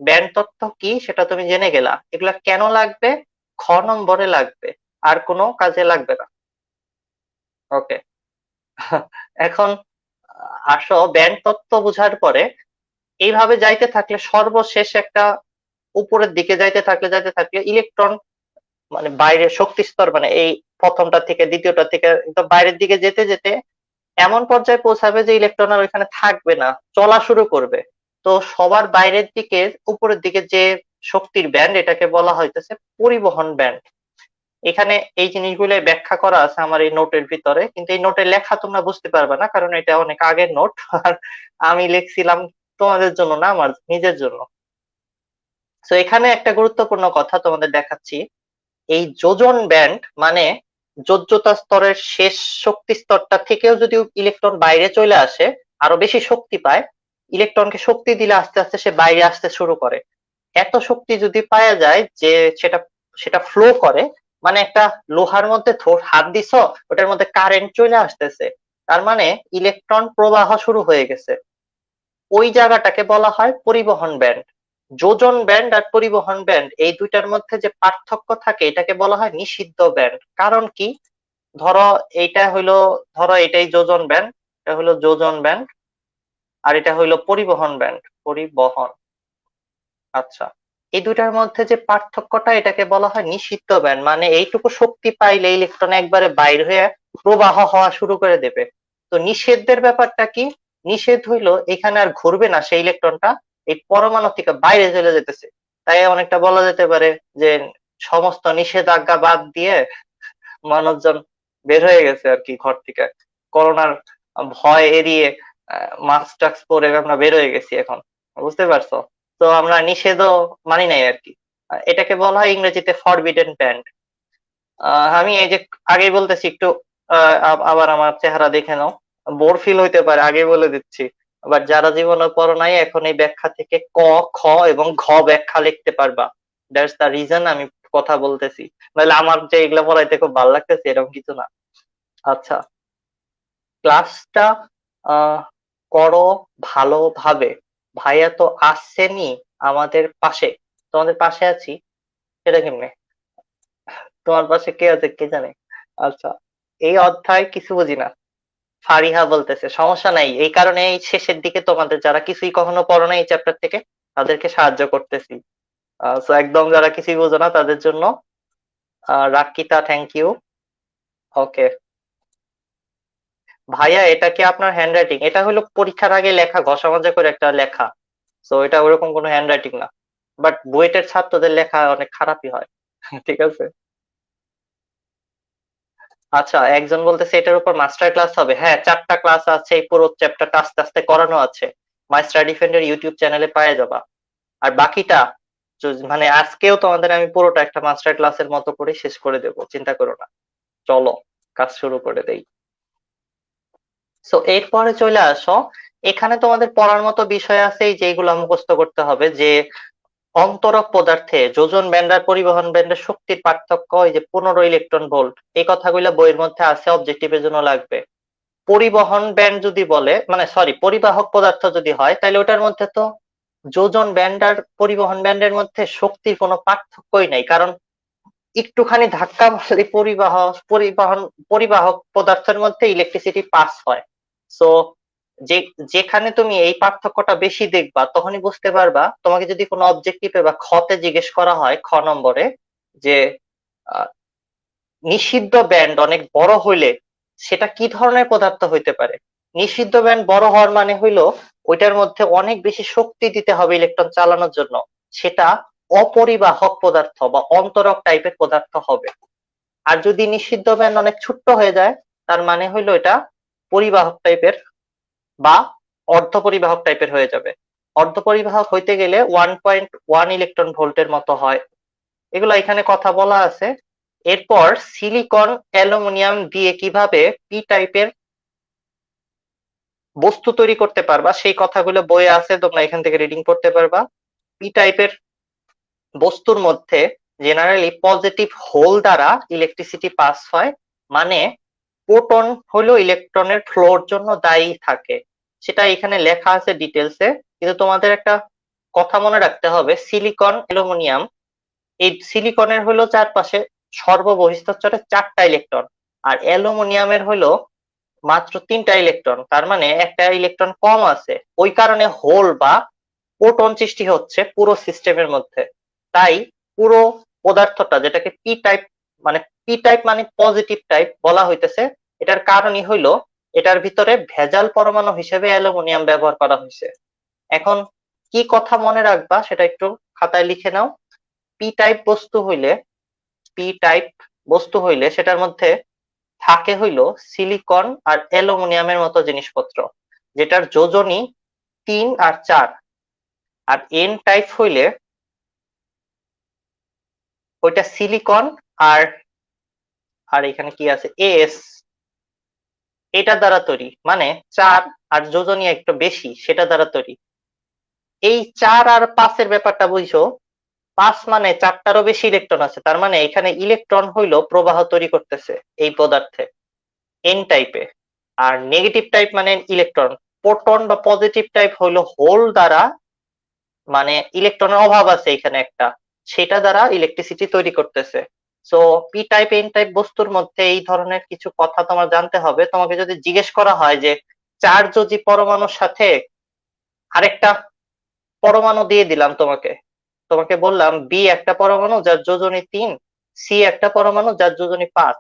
ব্যান্ড তত্ত্ব কি সেটা তুমি জেনে গেলা। এগুলা কেন লাগবে? খ নম্বরে লাগবে, আর কোনো কাজে লাগবে না। ওকে। এখন আসো, ব্যান্ড তত্ত্ব বোঝার পরে এইভাবে যাইতে থাকলে সর্বশেষ একটা উপরের দিকে যাইতে থাকলে ইলেকট্রন, মানে বাইরের শক্তি স্তর, মানে এই প্রথমটা থেকে দ্বিতীয়টা থেকে একদম বাইরের দিকে যেতে যেতে এমন পর্যায়ে পৌঁছাবে যে ইলেকট্রন আর ওইখানে থাকবে না, চলা শুরু করবে। তো সবার বাইরের দিকে উপরের দিকে যে শক্তির ব্যান্ড, এটাকে বলা হইতেছে পরিবহন ব্যান্ড। এখানে এই জিনিসগুলো ব্যাখ্যা করা আছে আমার এই নোটের ভিতরে, কিন্তু এই নোটের লেখা তোমরা বুঝতে পারবে না, কারণ এটা অনেক আগের নোট। আর আমি লিখছিলাম তোমাদের জন্য না, আমার নিজের জন্য। তো এখানে একটা গুরুত্বপূর্ণ কথা তোমাদের দেখাচ্ছি। এই যোজন ব্যান্ড মানে যোজ্যতা স্তরের শেষ শক্তি স্তরটা থেকেও যদি ইলেকট্রন বাইরে চলে আসে, আরো বেশি শক্তি পায়, ইলেকট্রনকে শক্তি দিলে আস্তে আস্তে সে বাইরে আসতে শুরু করে। এত শক্তি যদি পাওয়া যায় যে সেটা সেটা ফ্লো করে, মানে একটা লোহার মধ্যে হাত দিছ, ওটার মধ্যে কারেন্ট চলে আসতেছে, তার মানে ইলেকট্রন প্রবাহ শুরু হয়ে গেছে। ওই জায়গাটাকে বলা হয় পরিবহন ব্যান্ড। যোজন ব্যান্ড আর পরিবহন ব্যান্ড, এই দুইটার মধ্যে যে পার্থক্য থাকে এটাকে বলা হয় নিষিদ্ধ ব্যান্ড। কারণ কি? ধরো এইটা হইলো, ধরো এটাই যোজন ব্যান্ড, এটা হলো যোজন ব্যান্ড, আর এটা হইলো পরিবহন ব্যান্ড, পরিবহন। আচ্ছা, এই দুইটার মধ্যে যে পার্থক্যটা, এটাকে বলা হয় নিষিদ্ধ ব্যান্ড। মানে এইটুকু শক্তি পাইলে ইলেকট্রন একবারে বাইর হয়ে প্রবাহ হওয়া শুরু করে দেবে। তো নিষেধের ব্যাপারটা কি? নিষেধ হইলো এখানে আর ঘুরবে না সেই ইলেকট্রনটা, এই পরমাণু থেকে বাইরে চলে যেতেছে। তাই অনেকটা বলা যেতে পারে যে সমস্ত নিষেধাজ্ঞা বাদ দিয়ে মানুষজন বের হয়ে গেছে আর কি ঘর থেকে, করোনার ভয় এড়িয়ে মাস্ক টাস্ক পরে আমরা বের হয়ে গেছি এখন, বুঝতে পারছো? তো আমরা নিষেধও মানি নাই আর কি। এটাকে বলা হয় ইংরেজিতে ফরবিডেন ব্যান্ড। আমি এই যে আগেই বলতেছি একটু, আবার আমার চেহারা দেখে নাও, বোর ফিল হইতে পারে আগেই বলে দিচ্ছি। আবার যারা জীবনে পড়ো নাই, এখন এই ব্যাখ্যা থেকে ক, খ এবং ঘ ব্যাখ্যা লিখতে পারবা। দ্যাটস দ্য রিজন আমি কথা বলতেছি, নাহলে আমার যে এগুলা পড়াইতে খুব ভালো লাগতেছে এরকম কিছু না। আচ্ছা, ক্লাসটা করো ভালোভাবে। ভাইয়া তো আসছেনি আমাদের পাশে। তোমাদের পাশে আছি সেটা কেমনে? তোমার পাশে কে আছে কে জানে। আচ্ছা, এই অধ্যায় কিছু বুঝি না, ফারিহা বলতেছে। সমস্যা নাই, এই কারণে এই শেষের দিকে তোমাদের যারা কিছুই কখনো পড়ো না এই চ্যাপ্টার থেকে, তাদেরকে সাহায্য করতেছি। তো একদম যারা কিছুই বোঝো না তাদের জন্য রাকিতা, থ্যাংক ইউ। ওকে ভাইয়া, এটা কি আপনার হ্যান্ডরাইটিং? এটা হলো পরীক্ষার আগে লেখা, ঘষা মাজা করে একটা লেখা। তো এটা ওরকম কোনো হ্যান্ডরাইটিং না, বাট বুয়েটের ছাত্রদের লেখা অনেক খারাপই হয়। ঠিক আছে। আচ্ছা, একজন বলতেছে এটার উপর মাস্টার ক্লাস হবে। হ্যাঁ, 4টা ক্লাস আছে, এই পুরো চ্যাপ্টারটা আস্তে আস্তে করানো আছে, মাই স্টাডি ফ্রেন্ডের ইউটিউব চ্যানেলে পাওয়া যাবা। আর বাকিটা মানে আজকেও তোমাদের আমি পুরোটা একটা মাস্টার ক্লাসের মতো করে শেষ করে দেব, চিন্তা করো না। চলো কাজ শুরু করে দেই। সো এরপরে চলে আসো, এখানে তোমাদের পড়ার মতো বিষয় আছে এই যেগুলো মুখস্থ করতে হবে, যে অন্তরক পদার্থে যোজন ব্যান্ড আর পরিবহন ব্যান্ডের শক্তির পার্থক্য, এই যে 15 ইলেকট্রন ভোল্ট, এই কথাগুলো বইয়ের মধ্যে আছে, অবজেক্টিভের জন্য লাগবে। পরিবহন ব্যান্ড যদি বলে, মানে সরি, পরিবাহক পদার্থ যদি হয়, তাহলে ওটার মধ্যে তো যোজন ব্যান্ড আর পরিবহন ব্যান্ডের মধ্যে শক্তির কোনো পার্থক্যই নাই, কারণ একটুখানি ধাক্কা মারলে পরিবহন পরিবাহক পদার্থের মধ্যে ইলেকট্রিসিটি পাস হয়। সো যে যেখানে তুমি এই পার্থক্যটা বেশি দেখবা তখনই বুঝতে পারবা। তোমাকে যদি কোনো অবজেক্টিভে বা খতে জিজ্ঞেস করা হয়, খ নম্বরে, যে আহ, নিষিদ্ধ ব্যান্ড অনেক বড় হইলে সেটা কি ধরনের পদার্থ হইতে পারে? নিষিদ্ধ ব্যান্ড বড় হওয়ার মানে হইলো ওইটার মধ্যে অনেক বেশি শক্তি দিতে হবে ইলেকট্রন চালানোর জন্য, সেটা অপরিবাহক পদার্থ বা অন্তরক টাইপের পদার্থ হবে। আর যদি নিষিদ্ধ ব্যান্ড অনেক ছোট্ট হয়ে যায়, তার মানে হইলো এটা পরিবাহক টাইপের বা অর্ধপরিবাহক টাইপের হয়ে যাবে। অর্ধপরিবাহক হইতে গেলে 1.1 ইলেকট্রন ভোল্টের মতো হয়। এগুলো এখানে কথা বলা আছে। এরপর সিলিকন অ্যালুমিনিয়াম দিয়ে কিভাবে পি টাইপের বস্তু তৈরি করতে পারবা সেই কথাগুলো বইয়ে আছে, তোমরা এখান থেকে রিডিং করতে পারবা। পি টাইপের বস্তুর মধ্যে জেনারেলি পজিটিভ হোল দ্বারা ইলেকট্রিসিটি পাস হয়, মানে প্রোটন হলো ইলেকট্রনের ফ্লোর জন্য দায়ী থাকে। সেটা এখানে লেখা আছে ডিটেলসে, কিন্তু তোমাদের একটা কথা মনে রাখতে হবে, সিলিকন অ্যালুমিনিয়াম, এই সিলিকনের হলো চারপাশে সর্ববহিঃস্তরে 4টা ইলেকট্রন, আর অ্যালুমিনিয়ামের হলো মাত্র 3টা ইলেকট্রন, তার মানে একটা ইলেকট্রন কম আছে, ওই কারণে হোল বা প্রোটন সৃষ্টি হচ্ছে পুরো সিস্টেমের মধ্যে। তাই পুরো পদার্থটা যেটাকে পি টাইপ, মানে পি টাইপ মানে পজিটিভ টাইপ বলা হইতেছে, এটার কারণই হইলো এটার ভিতরে ভেজাল পরমাণু হিসেবে অ্যালুমিনিয়াম ব্যবহার করা হয়েছে। এখন কি কথা মনে রাখবা সেটা একটু খাতায় লিখে নাও। পি টাইপ বস্তু হইলে, পি টাইপ বস্তু হইলে সেটার মধ্যে থাকে হইলো সিলিকন আর অ্যালুমিনিয়ামের মতো জিনিসপত্র, যেটার যোজনী 3 আর 4। আর এন টাইপ হইলে ওইটা সিলিকন আর, আর এখানে কি আছে, এস, এটা দ্বারা তৈরি, মানে 4 আর যোজনী একটু বেশি সেটা দ্বারা তৈরি। এই 4 আর 5-এর ব্যাপারটা বুঝছো, 5 মানে 4টারও বেশি ইলেকট্রন আছে, তার মানে এখানে ইলেকট্রন হইলো প্রবাহ তৈরি করতেছে এই পদার্থে, এন টাইপে। আর নেগেটিভ টাইপ মানে ইলেকট্রন, প্রোটন বা পজিটিভ টাইপ হইলো হোল দ্বারা, মানে ইলেকট্রনের অভাব আছে এখানে একটা, সেটা দ্বারা ইলেকট্রিসিটি তৈরি করতেছে। So P type N type বস্তুর মধ্যে এই ধরনের কিছু কথা তোমার জানতে হবে। তোমাকে যদি জিজ্ঞেস করা হয় যে চার যদি পরমাণুর সাথে আরেকটা পরমাণু দিয়ে দিলাম তোমাকে, তোমাকে বললাম বি একটা পরমাণু যার যোজনী 3, সি একটা পরমাণু যার যোজনী 5।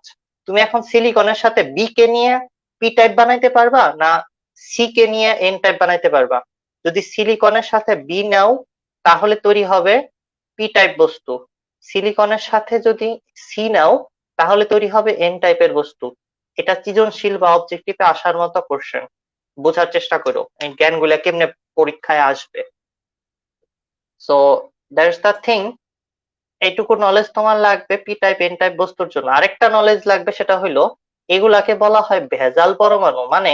তুমি এখন সিলিকনের সাথে বি কে নিয়ে পি টাইপ বানাইতে পারবা না সি কে নিয়ে এন টাইপ বানাইতে পারবা? যদি সিলিকনের সাথে বি নাও তাহলে তৈরি হবে পি টাইপ বস্তু, সিলিকনের সাথে যদি সি নাও তাহলে তৈরি হবে এন টাইপের বস্তু। এটা সৃজনশীল বা অবজেক্টিভে আসার মতো কোশ্চেন, বোঝার চেষ্টা করো এই জ্ঞানগুলা কেমনে পরীক্ষায় আসবে। সো দ্যাটস দ্য থিং, এইটুকু নলেজ তোমার লাগবে পি টাইপ এন টাইপ বস্তুর জন্য। আরেকটা নলেজ লাগবে, সেটা হইলো এগুলাকে বলা হয় ভেজাল পরমাণু। মানে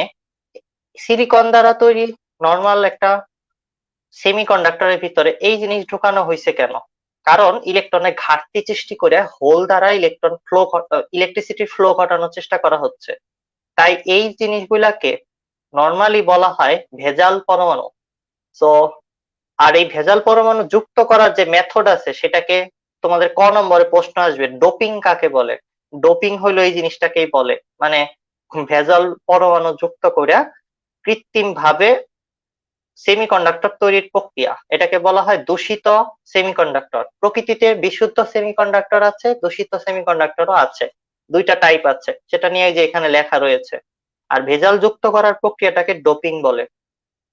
সিলিকন দ্বারা তৈরি নর্মাল একটা সেমিকন্ডাক্টরের ভিতরে এই জিনিস ঢুকানো হয়েছে কেন? কারণ ইলেকট্রনের ঘাটতি সৃষ্টি করে হোল দ্বারা ইলেকট্রন ফ্লো, ইলেকট্রিসিটি ফ্লো ঘটানোর চেষ্টা করা হচ্ছে। তাই এই জিনিসগুলাকে নর্মালি বলা হয় ভেজাল পরমাণু। সো আর এই ভেজাল পরমাণু যুক্ত করার যে মেথড আছে সেটাকে তোমাদের ক নম্বরে প্রশ্ন আসবে, ডোপিং কাকে বলে? ডোপিং হইলো এই জিনিসটাকেই বলে, মানে ভেজাল পরমাণু যুক্ত করে কৃত্রিম ভাবে সেমিকন্ডাক্টর তৈরির প্রক্রিয়া, এটাকে বলা হয় দূষিত সেমিকন্ডাক্টর। প্রকৃতিতে বিশুদ্ধ সেমিকন্ডাক্টর আছে, দূষিত সেমিকন্ডাক্টরও আছে, দুইটা টাইপ আছে, সেটা নিয়ে যে এখানে লেখা রয়েছে। আর ভেজাল যুক্ত করার প্রক্রিয়াটাকে ডোপিং বলে।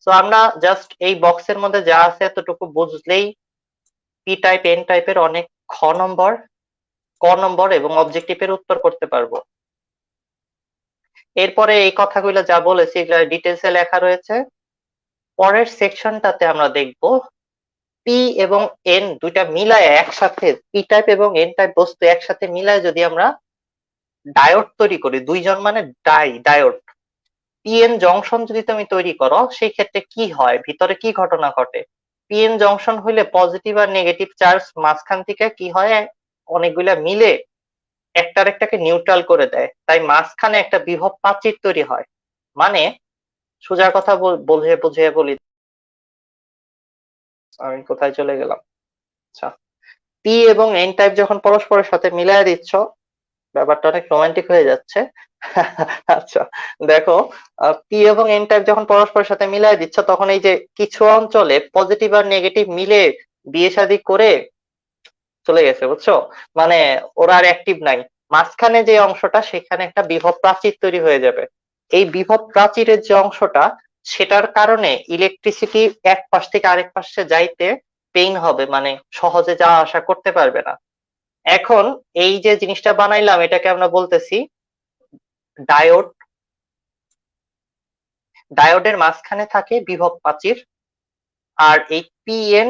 তো আমরা জাস্ট এই বক্সের মধ্যে যা আছে এতটুকু বুঝলেই পি টাইপ এন টাইপের অনেক খ নম্বর, ক নম্বর এবং অবজেক্টিভের উত্তর করতে পারবো। এরপরে এই কথাগুলো যা বলেছি এগুলা ডিটেলসে লেখা রয়েছে। পরের সেকশনটাতে আমরা দেখব পি এবং এন দুইটা মিলায় একসাথে, পি টাইপ এবং এন টাইপ বস্তু একসাথে মিলায় যদি আমরা ডায়োড তৈরি করি, দুইজন মানে ডায়োড, পিএন জংশন যদি তুমি তৈরি করো সেই ক্ষেত্রে কি হয়, ভিতরে কি ঘটনা ঘটে? পিএন জংশন হইলে পজিটিভ আর নেগেটিভ চার্জ মাঝখান থেকে কি হয়, অনেকগুলা মিলে একটার একটাকে নিউট্রাল করে দেয়, তাই মাঝখানে একটা বিভব প্রাচীর তৈরি হয়। মানে সোজা কথা বুঝিয়ে বুঝিয়ে বলি, আমি কোথায় চলে গেলাম? আচ্ছা, পি এবং এন টাইপ যখন পরস্পরের সাথে মিলায় দিচ্ছ, ব্যাপারটা অনেক রোমান্টিক হয়ে যাচ্ছে। আচ্ছা দেখো, পি এবং এন টাইপ যখন পরস্পরের সাথে মিলাই দিচ্ছ তখন এই যে কিছু অঞ্চলে পজিটিভ আর নেগেটিভ মিলে বিয়ে শাদী করে চলে গেছে, বুঝছো? মানে ওরা আর অ্যাক্টিভ নাই, মাঝখানে যে অংশটা সেখানে একটা বিভব প্রাচীর তৈরি হয়ে যাবে। এই বিভব প্রাচীরের যে অংশটা, সেটার কারণে ইলেকট্রিসিটি এক পাশ থেকে আরেক পাশে যাইতে পেইন হবে, মানে সহজে যাওয়া আসা করতে পারবে না। এখন এই যে জিনিসটা বানাইলাম এটাকে আমরা বলতেছি ডায়োড। ডায়োডের মাঝখানে থাকে বিভব প্রাচীর, আর এই পিএন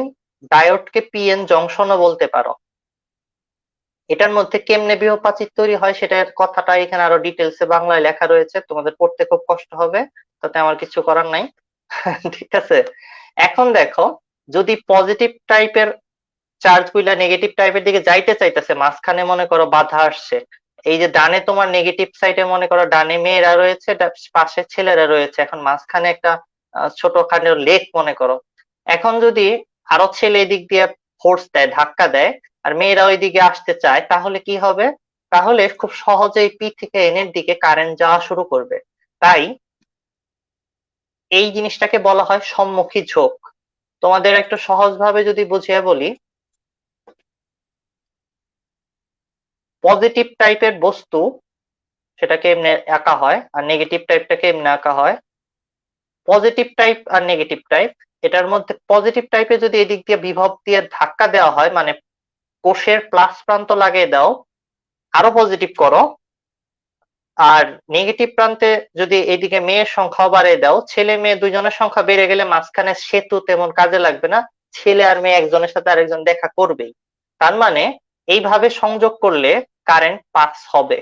ডায়োডকে পিএন জংশনও বলতে পারো। এটার মধ্যে কেমনে বিভব প্রাচীর তৈরি হয় সেটার কথাটা এখানে আরো ডিটেলসে বাংলায় লেখা রয়েছে, তোমাদের পড়তে খুব কষ্ট হবে, তাতে আমার কিছু করার নাই। ঠিক আছে, এখন দেখো, যদি পজিটিভ টাইপের চার্জ গুলা নেগেটিভ টাইপের দিকে যাইতে চাইতেছে, মাঝখানে মনে করো বাধা আসছে, এই যে ডানে তোমার নেগেটিভ সাইডে মনে করো ডানে মেয়েরা রয়েছে, পাশে ছেলেরা রয়েছে, এখন মাঝখানে একটা ছোটখাটো লেক মনে করো। এখন যদি আরো ছেলে এদিক দিয়ে ফোর্স দেয়, ধাক্কা দেয়, আর মেয়েরা ওই দিকে আসতে চায়, তাহলে কি হবে? তাহলে খুব সহজেই পি থেকে এন এর দিকে কারেন্ট যাওয়া শুরু করবে। তাই এই জিনিসটাকে বলা হয় সম্মুখী ঝোঁক। তোমাদের একটু সহজভাবে যদি বুঝিয়ে বলি, পজিটিভ টাইপের বস্তু সেটাকে এমনি আঁকা হয়, আর নেগেটিভ টাইপটাকে এমনি আঁকা হয়। পজিটিভ টাইপ আর নেগেটিভ টাইপ, এটার মধ্যে পজিটিভ টাইপে যদি এদিক দিয়ে বিভব দিয়ে ধাক্কা দেওয়া হয়, মানে কোষের প্লাস প্রান্ত লাগিয়ে দাও, আরো পজিটিভ করো, আর নেগেটিভ প্রান্তে যদি এদিকে মেয়ের সংখ্যা বাড়িয়ে দাও, ছেলে মেয়ে দুইজনের সংখ্যা বেড়ে গেলে মাঝখানে সেতু তেমন কাজে লাগবে না, ছেলে আর মেয়ে একজনের সাথে আরেকজন দেখা করবেই। তার মানে এইভাবে সংযোগ করলে কারেন্ট পাস হবে।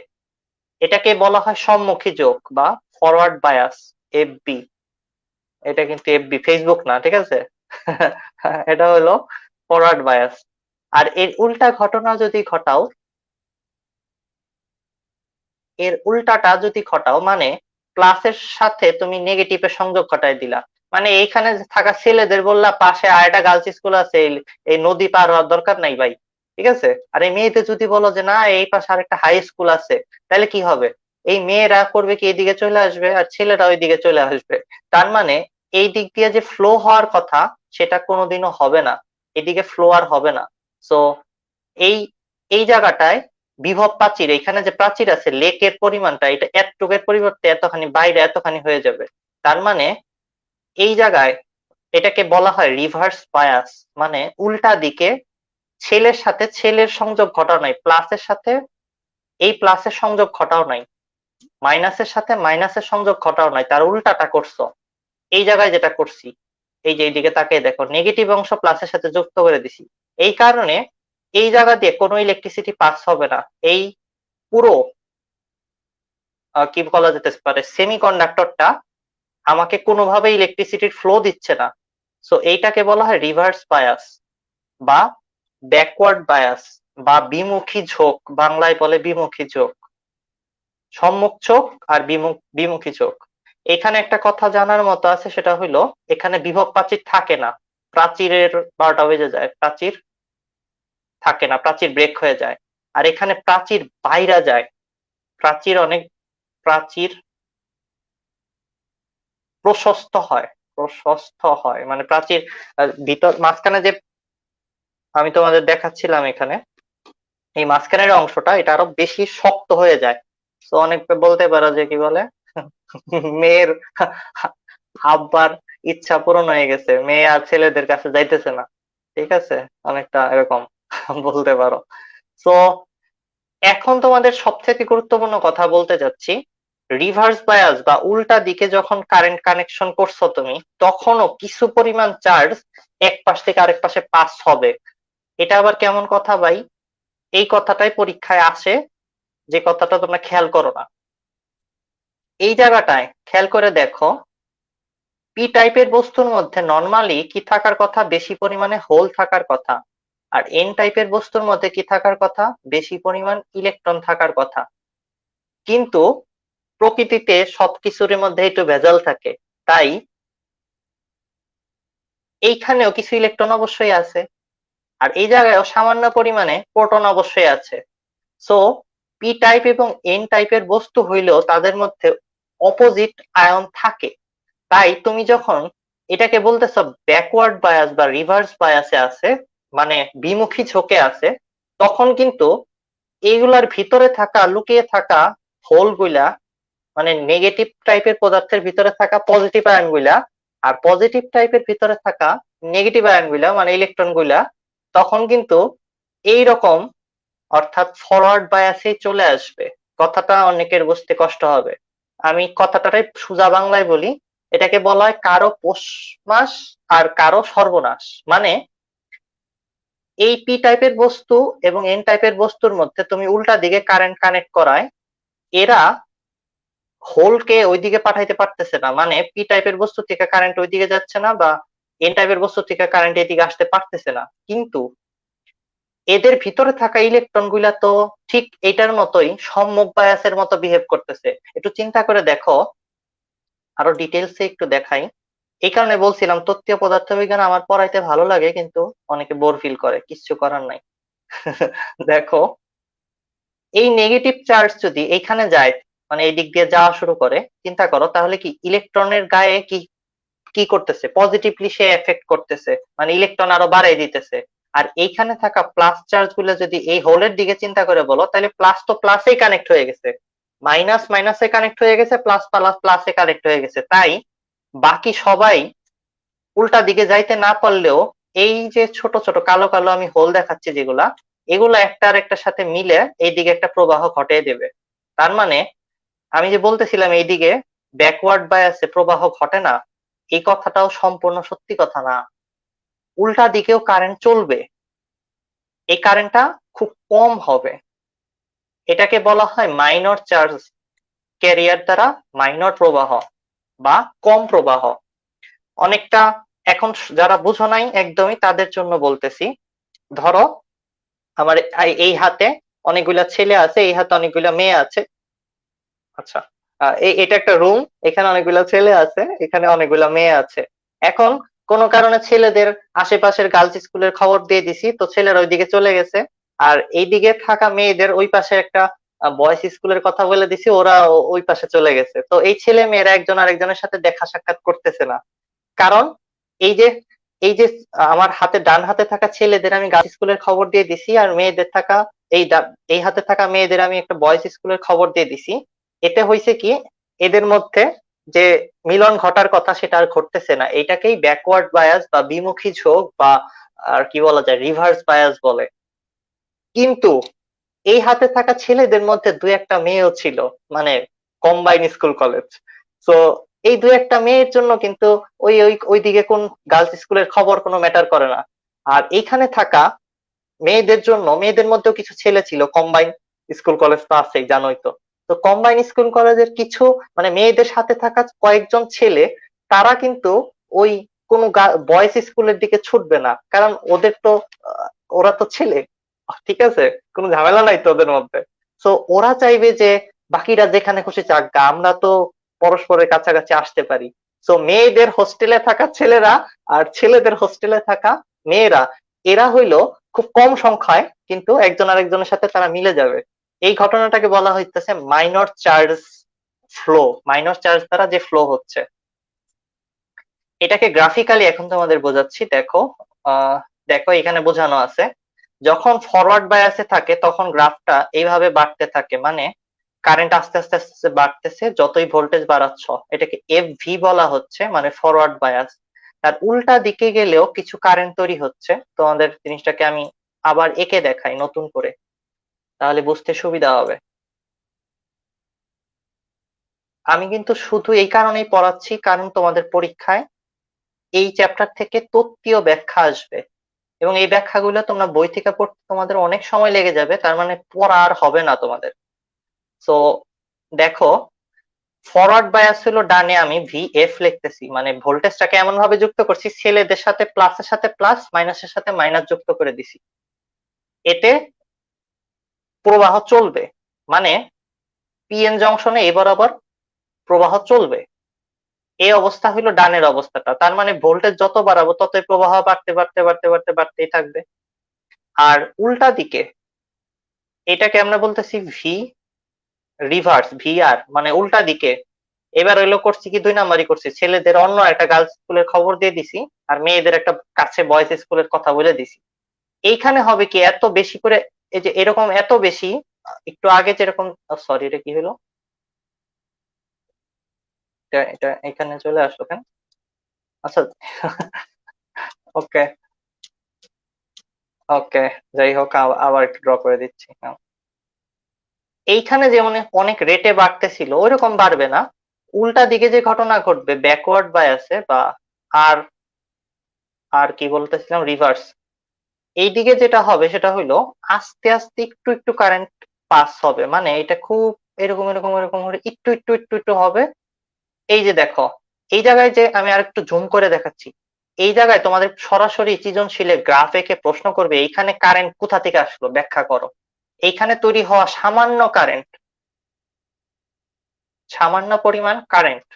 এটাকে বলা হয় সম্মুখী যোগ বা ফরওয়ার্ড বায়াস, এফবি। এটা কিন্তু এফবি, ফেসবুক না, ঠিক আছে? এটা হলো ফরওয়ার্ড বায়াস। আর এর উল্টা ঘটনা যদি ঘটাও, এর উল্টাটা যদি ঘটাও, মানে প্লাসের সাথে তুমি নেগেটিভের সংযোগ ঘটাই দিলা, মানে এইখানে থাকা ছেলেদের বললা পাশে আরেকটা গার্লস স্কুল আছে, এই নদী পার হওয়ার দরকার নাই ভাই, ঠিক আছে? আর এই মেয়েদের যদি বলো যে না এই পাশে আরেকটা হাই স্কুল আছে, তাহলে কি হবে? এই মেয়েরা করবে কি, এইদিকে চলে আসবে, আর ছেলেরা ওইদিকে চলে আসবে। তার মানে এই দিক দিয়ে যে ফ্লো হওয়ার কথা সেটা কোনোদিনও হবে না। এদিকে ফ্লো আর হবে না। সো এই এই জায়গাটায় বিভব প্রাচীর, এখানে যে প্রাচীর আছে লেকের পরিমাণটা এটা এতটুকের পরিবর্তে এতখানি বাইরে এতখানি হয়ে যাবে। তার মানে এই জায়গায় এটাকে বলা হয় রিভার্স বায়াস, মানে উল্টা দিকে ছেলের সাথে ছেলের সংযোগ ঘটাও নাই, প্লাসের সাথে এই প্লাসের সংযোগ ঘটাও নাই, মাইনাসের সাথে মাইনাসের সংযোগ ঘটাও নাই, তার উল্টাটা করছো। এই জায়গায় যেটা করছি, এই যে এইদিকে তাকিয়ে দেখো, নেগেটিভ অংশ প্লাসের সাথে যুক্ত করে দিছি। এই কারণে এই জায়গা দিয়ে কোনো ইলেকট্রিসিটি পাস হবে না। এই পুরো কি বলা যেতে পারে সেমিকন্ডাক্টরটা আমাকে কোনোভাবে ইলেকট্রিসিটির ফ্লো দিচ্ছে না। সো এইটাকে বলা হয় রিভার্স বায়াস বা ব্যাকওয়ার্ড বায়াস বা বিমুখী ঝোঁক, বাংলায় বলে বিমুখী ঝোঁক, সম্মুখ চোখ আর বিমুখী চোখ। এখানে একটা কথা জানার মতো আছে, সেটা হইলো এখানে বিভব প্রাচীর থাকে না, প্রাচীরের 12টা বেজে যায়, প্রাচীর থাকে না, প্রাচীর ব্রেক হয়ে যায়। আর এখানে প্রাচীর বাইরা যায়, প্রাচীর অনেক, প্রাচীর প্রশস্ত হয়, প্রশস্ত হয় মানে প্রাচীর ভিতর মাঝখানে যে আমি তোমাদের দেখাচ্ছিলাম এখানে, এই মাঝখানের অংশটা এটা আরো বেশি শক্ত হয়ে যায়। তো অনেক বলতে পারো যে কি বলে মেয়ের আব্বার ইচ্ছা পূরণ হয়ে গেছে, মেয়ে আর ছেলেদের কাছে যাইতেছে না, ঠিক আছে, অনেকটা এরকম বলতে পারো। তো এখন তোমাদের সবথেকে গুরুত্বপূর্ণ কথা বলতে যাচ্ছি, রিভার্স বায়াস বা উল্টা দিকে যখন কারেন্ট কানেকশন করছো তুমি, তখনও কিছু পরিমাণ চার্জ এক পাশ থেকে আরেক পাশে পাস হবে। এটা আবার কেমন কথা ভাই? এই কথাটাই পরীক্ষায় আসে, যে কথাটা তোমরা খেয়াল করো না। এই জায়গাটায় খেয়াল করে দেখো, পি টাইপের বস্তুর মধ্যে নরমালি কি থাকার কথা? বেশি পরিমাণে হোল থাকার কথা। আর এন টাইপের বস্তুর মধ্যে কি থাকার কথা? বেশি পরিমাণ ইলেকট্রন থাকার কথা। কিন্তু প্রকৃতিতে সবকিছুর মধ্যে একটু ভেজাল থাকে, তাই এইখানেও কিছু ইলেকট্রন অবশ্যই আছে, আর এই জায়গায়ও সামান্য পরিমাণে প্রোটন অবশ্যই আছে। সো পি টাইপ এবং এন টাইপের বস্তু হইলেও তাদের মধ্যে অপোজিট আয়ন থাকে। তাই তুমি যখন এটাকে বলতেছো ব্যাকওয়ার্ড বায়াস বা রিভার্স বায়াসে আছে, মানে বিমুখী ঝোঁকে আছে, তখন কিন্তু এইগুলার ভিতরে থাকা লুকিয়ে থাকা হোল গুলা, মানে নেগেটিভ টাইপের পদার্থের ভিতরে থাকা পজিটিভ আয়ন গুলা, আর পজিটিভ টাইপের ভিতরে থাকা নেগেটিভ আয়ন গুলা মানে ইলেকট্রন গুলা, তখন কিন্তু এইরকম, অর্থাৎ ফরওয়ার্ড বায়াসে চলে আসবে। কথাটা অনেকের বুঝতে কষ্ট হবে, আমি কথাটাই সোজা বাংলায় বলি। এটাকে বলা হয় কারো পৌষ মাস আর কারো সর্বনাশ। মানে এই পি টাইপের বস্তু এবং এন টাইপের বস্তুর মধ্যে তুমি উল্টা দিকে কারেন্ট কানেক্ট করায় এরা হোলকে ওইদিকে পাঠাইতে পারতেছে না, মানে পি টাইপের বস্তু থেকে কারেন্ট ওইদিকে যাচ্ছে না বা এন টাইপের বস্তু থেকে কারেন্ট এদিকে আসতে পারতেছে না। কিন্তু এদের ভিতরে থাকা ইলেকট্রন গুলা তো ঠিক এটার মতোই সম্মুখ বায়াসের মতো বিহেভ করতেছে। একটু চিন্তা করে দেখো, আরো ডিটেলসে একটু দেখাই। এই কারণে বলছিলাম তত্ত্বীয় পদার্থবিজ্ঞান আমার পড়াইতে ভালো লাগে, কিন্তু অনেকে বোর ফিল করে, কিচ্ছু করার নাই। দেখো, এই নেগেটিভ চার্জ যদি এইখানে যায়, মানে এই দিক দিয়ে যাওয়া শুরু করে, চিন্তা করো তাহলে কি ইলেকট্রনের গায়ে কি কি করতেছে? পজিটিভলি সে এফেক্ট করতেছে, মানে ইলেকট্রন আরো বাড়াই দিতেছে। আর এইখানে থাকা প্লাস চার্জ গুলো যদি এই হোলের দিকে চিন্তা করে বলো, তাহলে প্লাস তো প্লাসেই কানেক্ট হয়ে গেছে, মাইনাস মাইনাসে কানেক্ট হয়ে গেছে, প্লাস প্লাস প্লাসে কানেক্ট হয়ে গেছে। তাই বাকি সবাই উল্টা দিকে যাইতে না পারলেও এই যে ছোট ছোট কালো কালো আমি হোল দেখাচ্ছি যেগুলা, এগুলা একটা আর একটার সাথে মিলে এইদিকে একটা প্রবাহ ঘটিয়ে দেবে। তার মানে আমি যে বলতেছিলাম এইদিকে ব্যাকওয়ার্ড বায়াসে প্রবাহ ঘটে না, এই কথাটাও সম্পূর্ণ সত্যি কথা না। উল্টা দিকেও কারেন্ট চলবে, এই কারেন্টটা খুব কম হবে। এটাকে বলা হয় মাইনর চার্জ ক্যারিয়ার দ্বারা মাইনর প্রবাহ বা কম প্রবাহ। অনেকটা এখন যারা বুঝো নাই একদমই তাদের জন্য বলতেছি। ধরো আমার এই হাতে অনেকগুলা ছেলে আছে, এই হাতে অনেকগুলা মেয়ে আছে। আচ্ছা, এটা একটা রুম, এখানে অনেকগুলা ছেলে আছে, এখানে অনেকগুলা মেয়ে আছে। এখন কোন কারণে ছেলেদের আশেপাশের গার্লস স্কুলের খবর দিয়ে দিছি, তো ছেলেরা ওইদিকে চলে গেছে। আর এইদিকে থাকা মেয়েদের ওই পাশে একটা বয়েজ স্কুলের কথা বলে দিছি, ওরা ওই পাশে চলে গেছে। তো এই ছেলে মেয়েরা একজন আরেকজনের সাথে দেখা সাক্ষাৎ করতেছে না, কারণ এই যে এই যে আমার হাতে ডান হাতে থাকা ছেলেদের আমি গার্লস স্কুলের খবর দিয়ে দিছি, আর মেয়েদের থাকা এই হাতে থাকা মেয়েদের আমি একটা বয়েজ স্কুলের খবর দিয়ে দিছি। এতে হয়েছে কি, এদের মধ্যে যে মিলন ঘটার কথা সেটা আর ঘটতেছে না। এটাকেই ব্যাকওয়ার্ড বায়াস বা বিমুখী ঝোঁক বা আর কি বলা যায়, রিভার্স বায়াস বলে। কিন্তু এই হাতে থাকা ছেলেদের মধ্যে দু একটা মেয়েও ছিল, মানে কম্বাইন স্কুল কলেজ। তো এই দু একটা মেয়ের জন্য কিন্তু ওই ওই ওইদিকে কোন গার্লস স্কুলের খবর কোনো ম্যাটার করে না। আর এইখানে থাকা মেয়েদের জন্য, মেয়েদের মধ্যেও কিছু ছেলে ছিল, কম্বাইন স্কুল কলেজ তো আছেই জানোই তো। তো কম্বাইন স্কুল কলেজের কিছু মানে মেয়েদের সাথে থাকা কয়েকজন ছেলে, তারা কিন্তু ওই কোনো বয়েজ স্কুলের দিকে ছুটবে না, কারণ ওদের তো ওরা তো ছেলে, ঠিক আছে, কোনো ঝামেলা নাই তো ওদের মধ্যে। তো ওরা চাইবে যে বাকিরা যেখানে খুশি যাক গা, আমরা তো পরস্পরের কাছাকাছি আসতে পারি। তো মেয়েদের হোস্টেলে থাকা ছেলেরা আর ছেলেদের হোস্টেলে থাকা মেয়েরা, এরা হইলো খুব কম সংখ্যায় কিন্তু একজন আরেকজনের সাথে তারা মিলে যাবে। এই ঘটনাটাকে বলা হইতেছে minor charge flow, minor charge দ্বারা যে ফ্লো হচ্ছে। এটাকে গ্রাফিক্যালি এখন তোমাদের বোঝাচ্ছি, দেখো। আহ দেখো এখানে বোঝানো আছে, যখন ফরওয়ার্ড বায়াসে থাকে তখন গ্রাফটা এইভাবে বাড়তে থাকে, মানে কারেন্ট আস্তে আস্তে আস্তে আস্তে বাড়তেছে যতই ভোল্টেজ বাড়াচ্ছ। এটাকে এফ ভি বলা হচ্ছে, মানে ফরওয়ার্ড বায়াস। তার উল্টা দিকে গেলেও কিছু কারেন্ট তৈরি হচ্ছে। তোমাদের জিনিসটাকে আমি আবার এঁকে দেখাই নতুন করে, তাহলে বুঝতে সুবিধা হবে। আমি কিন্তু শুধু এই কারণেই পড়াচ্ছি কারণ তোমাদের পরীক্ষায় এই চ্যাপ্টার থেকে তত্ত্বীয় ব্যাখ্যা আসবে, এবং এই ব্যাখ্যাগুলো তোমরা বই থেকে পড়তে তোমাদের অনেক সময় লেগে যাবে, তার মানে পড়া আর হবে না তোমাদের। তো দেখো, ফরওয়ার্ড বায়াস হলো ডানে আমি ভি এফ লিখতেছি, মানে ভোল্টেজটাকে এমন ভাবে যুক্ত করছি, ছেলেদের সাথে প্লাসের সাথে প্লাস, মাইনাসের সাথে মাইনাস যুক্ত করে দিছি। এতে প্রবাহ চলবে, মানে পিএন জংশনে এই বরাবর প্রবাহ চলবে। এই অবস্থা হলো ডানের অবস্থাটা, তার মানে ভোল্টেজ যত বাড়াবো ততই প্রবাহ বাড়তে বাড়তে বাড়তে বাড়তে বাড়তেই থাকবে। আর উল্টা দিকে এটাকে আমরা বলতেছি ভি রিভার্স, ভিআর, মানে উল্টা দিকে। এবার হইলো করছি কি, দুই নাম্বারই করছি, ছেলেদের অন্য একটা গার্লস স্কুলের খবর দিয়ে দিছি, আর মেয়েদের একটা কাছে বয়েজ স্কুলের কথা বলে দিছি। এইখানে হবে কি, এত বেশি করে, এই যে এরকম এত বেশি, একটু আগে যেরকম, সরি এটা কি হলো, এটা এটা এখানে চলে আসলো কেন? আচ্ছা, ওকে ওকে, যাই হোক, আবার একটু ড্র করে দিচ্ছি। এইখানে যেমন অনেক রেটে বাড়তেছিল ওইরকম বাড়বে না, উল্টা দিকে যে ঘটনা ঘটবে ব্যাকওয়ার্ড বায়াসে বা আর আর কি বলতেছিলাম, রিভার্স, এইদিকে যেটা হবে সেটা হইলো আস্তে আস্তে একটু একটু কারেন্ট পাস হবে, মানে এটা খুব এরকম এরকম এরকম করে একটু একটু একটু একটু হবে। এই যে দেখো, এই জায়গায় যে আমি আর একটু জুম করে দেখাচ্ছি, এই জায়গায় তোমাদের সরাসরি সৃজনশীলে গ্রাফ এঁকে প্রশ্ন করবে এইখানে কারেন্ট কোথা থেকে আসলো ব্যাখ্যা করো। এইখানে তৈরি হওয়া সামান্য কারেন্ট, সামান্য পরিমাণ কারেন্ট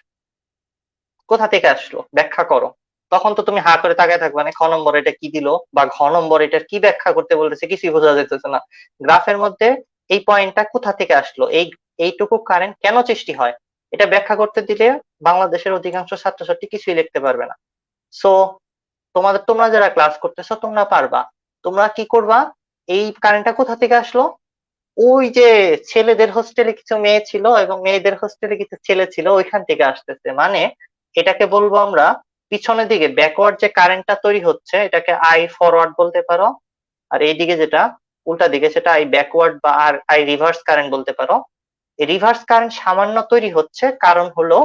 কোথা থেকে আসলো ব্যাখ্যা করো। তখন তো তুমি হা করে তাকায় থাকবে, মানে খ নম্বর এটা কি দিল, বা ঘ নম্বর এটার কি ব্যাখ্যা করতে বলতেছে, কিছুই বোঝা যাইতেছে না। গ্রাফের মধ্যে এই পয়েন্টটা কোথা থেকে আসলো, এইটুকু কারেন্ট কেন সৃষ্টি হয়, এটা ব্যাখ্যা করতে দিলে বাংলাদেশের অধিকাংশ ছাত্রছাত্রী কিছুই লিখতে পারবে না। সো তোমরা যারা ক্লাস করতেছো তোমরা পারবা। তোমরা কি করবা, এই কারেন্টটা কোথা থেকে আসলো, ওই যে ছেলেদের হোস্টেলে কিছু মেয়ে ছিল এবং মেয়েদের হোস্টেলে কিছু ছেলে ছিল, ওইখান থেকে আসতেছে। মানে এটাকে বলবো আমরা পিছনের দিকে ব্যাকওয়ার্ড যে কারেন্টটা তৈরি হচ্ছে এটাকে আই ফরওয়ার্ড বলতে পারো, আর এইদিকে যেটা উল্টা দিকে সেটা আই ব্যাকওয়ার্ড বা আর আই রিভার্স কারেন্ট বলতে পারো। এই রিভার্স কারেন্ট সামান্য তৈরি হচ্ছে কারণ হলো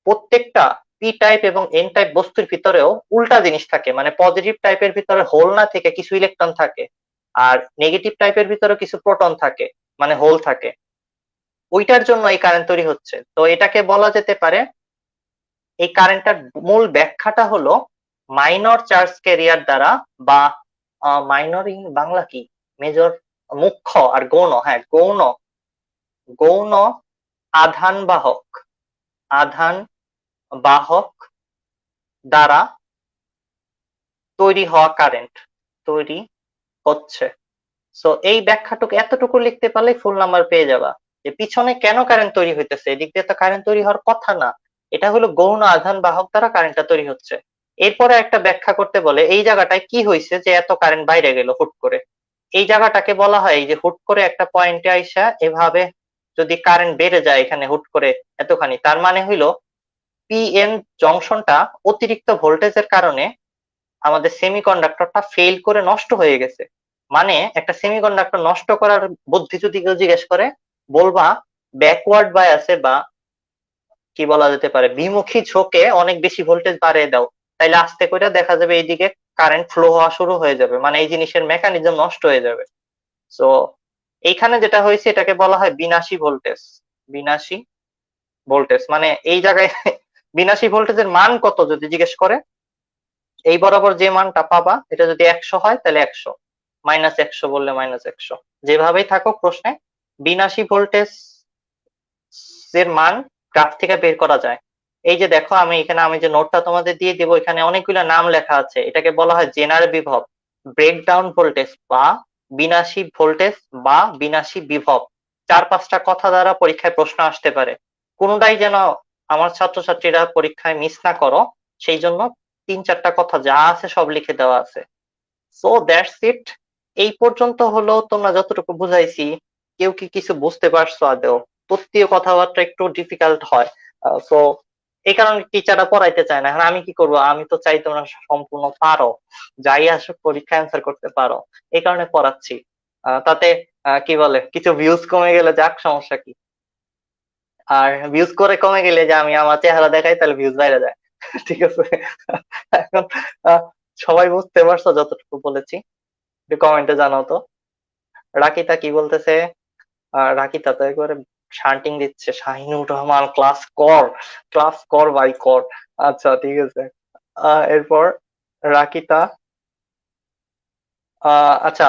প্রত্যেকটা পি টাইপ এবং এন টাইপ বস্তুর ভিতরেও উল্টা জিনিস থাকে, মানে পজিটিভ টাইপের ভিতরে হোল না থেকে কিছু ইলেকট্রন থাকে, আর নেগেটিভ টাইপের ভিতরে কিছু প্রোটন থাকে, মানে হোল থাকে। ওইটার জন্য এই কারেন্ট তৈরি হচ্ছে। তো এটাকে বলা যেতে পারে, এই কারেন্টটার মূল ব্যাখ্যাটা হলো মাইনর চার্জ ক্যারিয়ার দ্বারা, বা মাইনর ইন বাংলা কি, মেজর, মুখ্য, আর গৌণ, হ্যাঁ গৌণ, গৌণ আধান বাহক, আধান বাহক দ্বারা তৈরি হওয়া কারেন্ট তৈরি হচ্ছে। সো এই ব্যাখ্যাটুকু এতটুকু লিখতে পারলে ফুল নাম্বার পেয়ে যাবা। যে পিছনে কেন কারেন্ট তৈরি হইতেছে, এদিক দিয়ে তো কারেন্ট তৈরি হওয়ার কথা না, এটা হলো গৌণ আধান বাহক দ্বারা কারেন্টটা তৈরি হচ্ছে। এরপরে একটা ব্যাখ্যা করতে বলে এই জায়গাটায় কি হয়েছে যে এত কারেন্ট বাইরে গেল হুট করে। এই জায়গাটাকে বলা হয় এই যে হুট করে একটা পয়েন্টে আইসা এভাবে যদি কারেন্ট বেড়ে যায় এখানে হুট করে এতখানি, তার মানে হইলো পিএন জংশনটা অতিরিক্ত ভোল্টেজের কারণে আমাদের সেমিকন্ডাক্টরটা ফেল করে নষ্ট হয়ে গেছে। মানে একটা সেমিকন্ডাক্টর নষ্ট করার বুদ্ধি যদি কেউ জিজ্ঞেস করে, বলবা ব্যাকওয়ার্ড বায়াসে বা কি বলা যেতে পারে বিমুখী ঝোঁকে অনেক বেশি ভোল্টেজ বাড়িয়ে দাও, তাইলে আস্তে করে দেখা যাবে এইদিকে কারেন্ট ফ্লো হওয়া শুরু হয়ে যাবে, মানে এই জিনিসের মেকানিজম নষ্ট হয়ে যাবে। সো এইখানে যেটা হয়েছে এটাকে বলা হয় বিনাশী ভোল্টেজ। বিনাশী ভোল্টেজ মানে এই জায়গায় বিনাশী ভোল্টেজের মান কত যদি জিজ্ঞেস করে, এই বরাবর যে মানটা পাবা এটা যদি 100 হয় তাহলে 100, -100 বললে -100, যেভাবেই থাকুক প্রশ্নে বিনাশী ভোল্টেজ এর মান গ্রাফ থেকে বের করা যায়। এই যে দেখো আমি এখানে আমি যে নোটটা তোমাদের দিয়ে দেবো এখানে অনেকগুলো নাম লেখা আছে, এটাকে বলা হয় জেনার বিভব, ব্রেকডাউন ভোল্টেজ বা বিনাশী ভোল্টেজ বা বিনাশী বিভব। 4-5টা কথা দ্বারা পরীক্ষায় প্রশ্ন আসতে পারে, কোনোটাই যেন আমার ছাত্রছাত্রীরা পরীক্ষায় মিস না করো সেই জন্য 3-4টা কথা যা আছে সব লিখে দেওয়া আছে। So that's it. এই পর্যন্ত হলো তোমরা যতটুকু বুঝাইছি, কেউ কি কিছু বুঝতে পারছো আদৌ? তত্ত্বীয় কথাবার্তা একটু ডিফিকাল্ট হয়, সো এই কারণে টিচাররা পড়াইতে চায় না। এখন আমি কি করবো, আমি তো চাই তোমরা সম্পূর্ণ পারো, যাই আসুক পরীক্ষা অ্যান্সার করতে পারো, এই কারণে পড়াচ্ছি। তাতে কি বলে কিছু ভিউজ কমে গেলে যাক, সমস্যা কি। আর ভিউজ করে কমে গেলে যে আমি আমার চেহারা দেখাই তাহলে ভিউজ বাইরে যায়। ঠিক আছে। এখন আহ, সবাই বুঝতে পারছো যতটুকু বলেছি? একটু কমেন্টে জানাও তো। রাকিতা কি বলতেছে? রাকিতা তো একবারে শান্টিং দিচ্ছে, শাহিনুর রহমান ক্লাস কর, ক্লাস কর ভাই কর। আচ্ছা ঠিক আছে। এরপর রাকিতা আচ্ছা,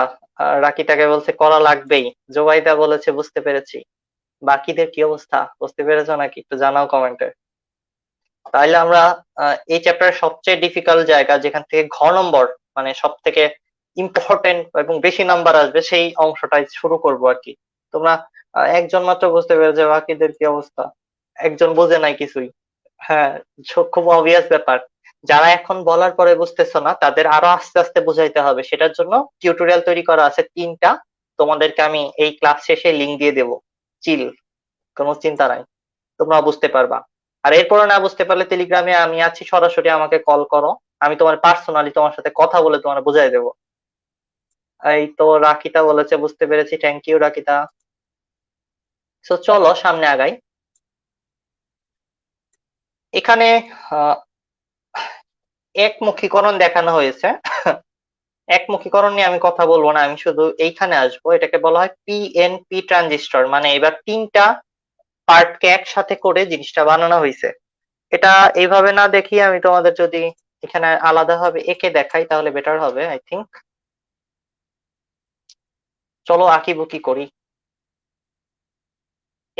রাকিতাকে বলছে করা লাগবেই। জোবাইদা বলেছে বুঝতে পেরেছি। বাকিদের কি অবস্থা, বুঝতে পেরেছো নাকি একটু জানাও কমেন্টে। তাহলে আমরা এই চ্যাপ্টারের সবচেয়ে ডিফিকাল্ট জায়গা যেখান থেকে ঘ নম্বর মানে সব থেকে ইম্পর্টেন্ট এবং বেশি নাম্বার আসবে সেই অংশটাই শুরু করব আর কি। তোমরা একজন মাত্র বুঝতে পেরেছো, বাকিদের কি অবস্থা? একজন বোঝে নাই কিছুই। হ্যাঁ, খুব অবভিয়াস ব্যাপার। যারা এখন বলার পরে বুঝতেছো না তাদের আরো আস্তে আস্তে বুঝাইতে হবে, সেটার জন্য টিউটোরিয়াল তৈরি করা আছে 3টা। তোমাদেরকে আমি এই ক্লাস শেষে লিংক দিয়ে দেবো, চিল, কোনো চিন্তা নাই, তোমরা বুঝতে পারবা। আর এরপরে না বুঝতে পারলে টেলিগ্রামে আমি আছি, সরাসরি আমাকে কল করো, আমি তোমার পার্সোনালি তোমার সাথে কথা বলে তোমার বুঝাই দেবো। এই তো রাকিতা বলেছে বুঝতে পেরেছি, থ্যাংক ইউ রাকিতা। তো চলো সামনে আগাই। এখানে আহ, একমুখীকরণ দেখানো হয়েছে। একমুখীকরণ নিয়ে আমি কথা বলবো না, আমি শুধু এইখানে আসবো। এটাকে বলা হয় পিএনপি ট্রানজিস্টর, মানে এবার 3টা পার্টকে একসাথে করে জিনিসটা বানানো হয়েছে। এটা এইভাবে না দেখি আমি তোমাদের যদি এখানে আলাদাভাবে এঁকে দেখাই তাহলে বেটার হবে আই থিংক। চলো আঁকিবুকি করি।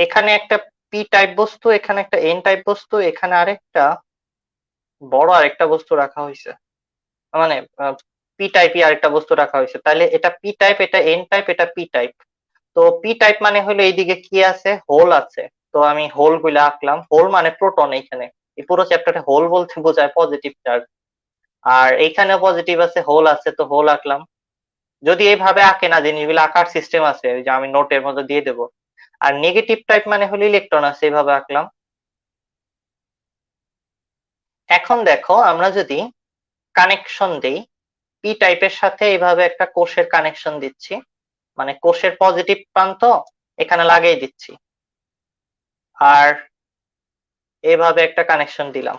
এখানে একটা পি টাইপ বস্তু, এখানে একটা এন টাইপ বস্তু, এখানে আরেকটা বড় আরেকটা বস্তু রাখা হয়েছে, মানে পি টাইপই আরেকটা বস্তু রাখা হয়েছে। তাহলে এটা পি টাইপ, এটা এন টাইপ, এটা পি টাইপ। তো পি টাইপ মানে হলো এইদিকে কি আছে, হোল আছে। তো আমি হোল গুলা আঁকলাম, হোল মানে প্রোটন। এইখানে এই পুরো চ্যাপ্টারে হোল বলতে বোঝায় পজিটিভ চার্জ, আর এইখানে পজিটিভ আছে হোল আছে, তো হোল আঁকলাম। যদি এইভাবে আঁকে না, জিনিসগুলো আঁকার সিস্টেম আছে, ওই যে আমি নোটের মধ্যে দিয়ে দেবো। আর নেগেটিভ টাইপ মানে হলো ইলেকট্রন আছে, এইভাবে আঁকলাম। এখন দেখো আমরা যদি কানেকশন দেই, পি টাইপের সাথে এইভাবে একটা কোষের কানেকশন দিচ্ছি, মানে কোষের পজিটিভ প্রান্ত এখানে লাগিয়ে দিচ্ছি, আর এইভাবে একটা কানেকশন দিলাম।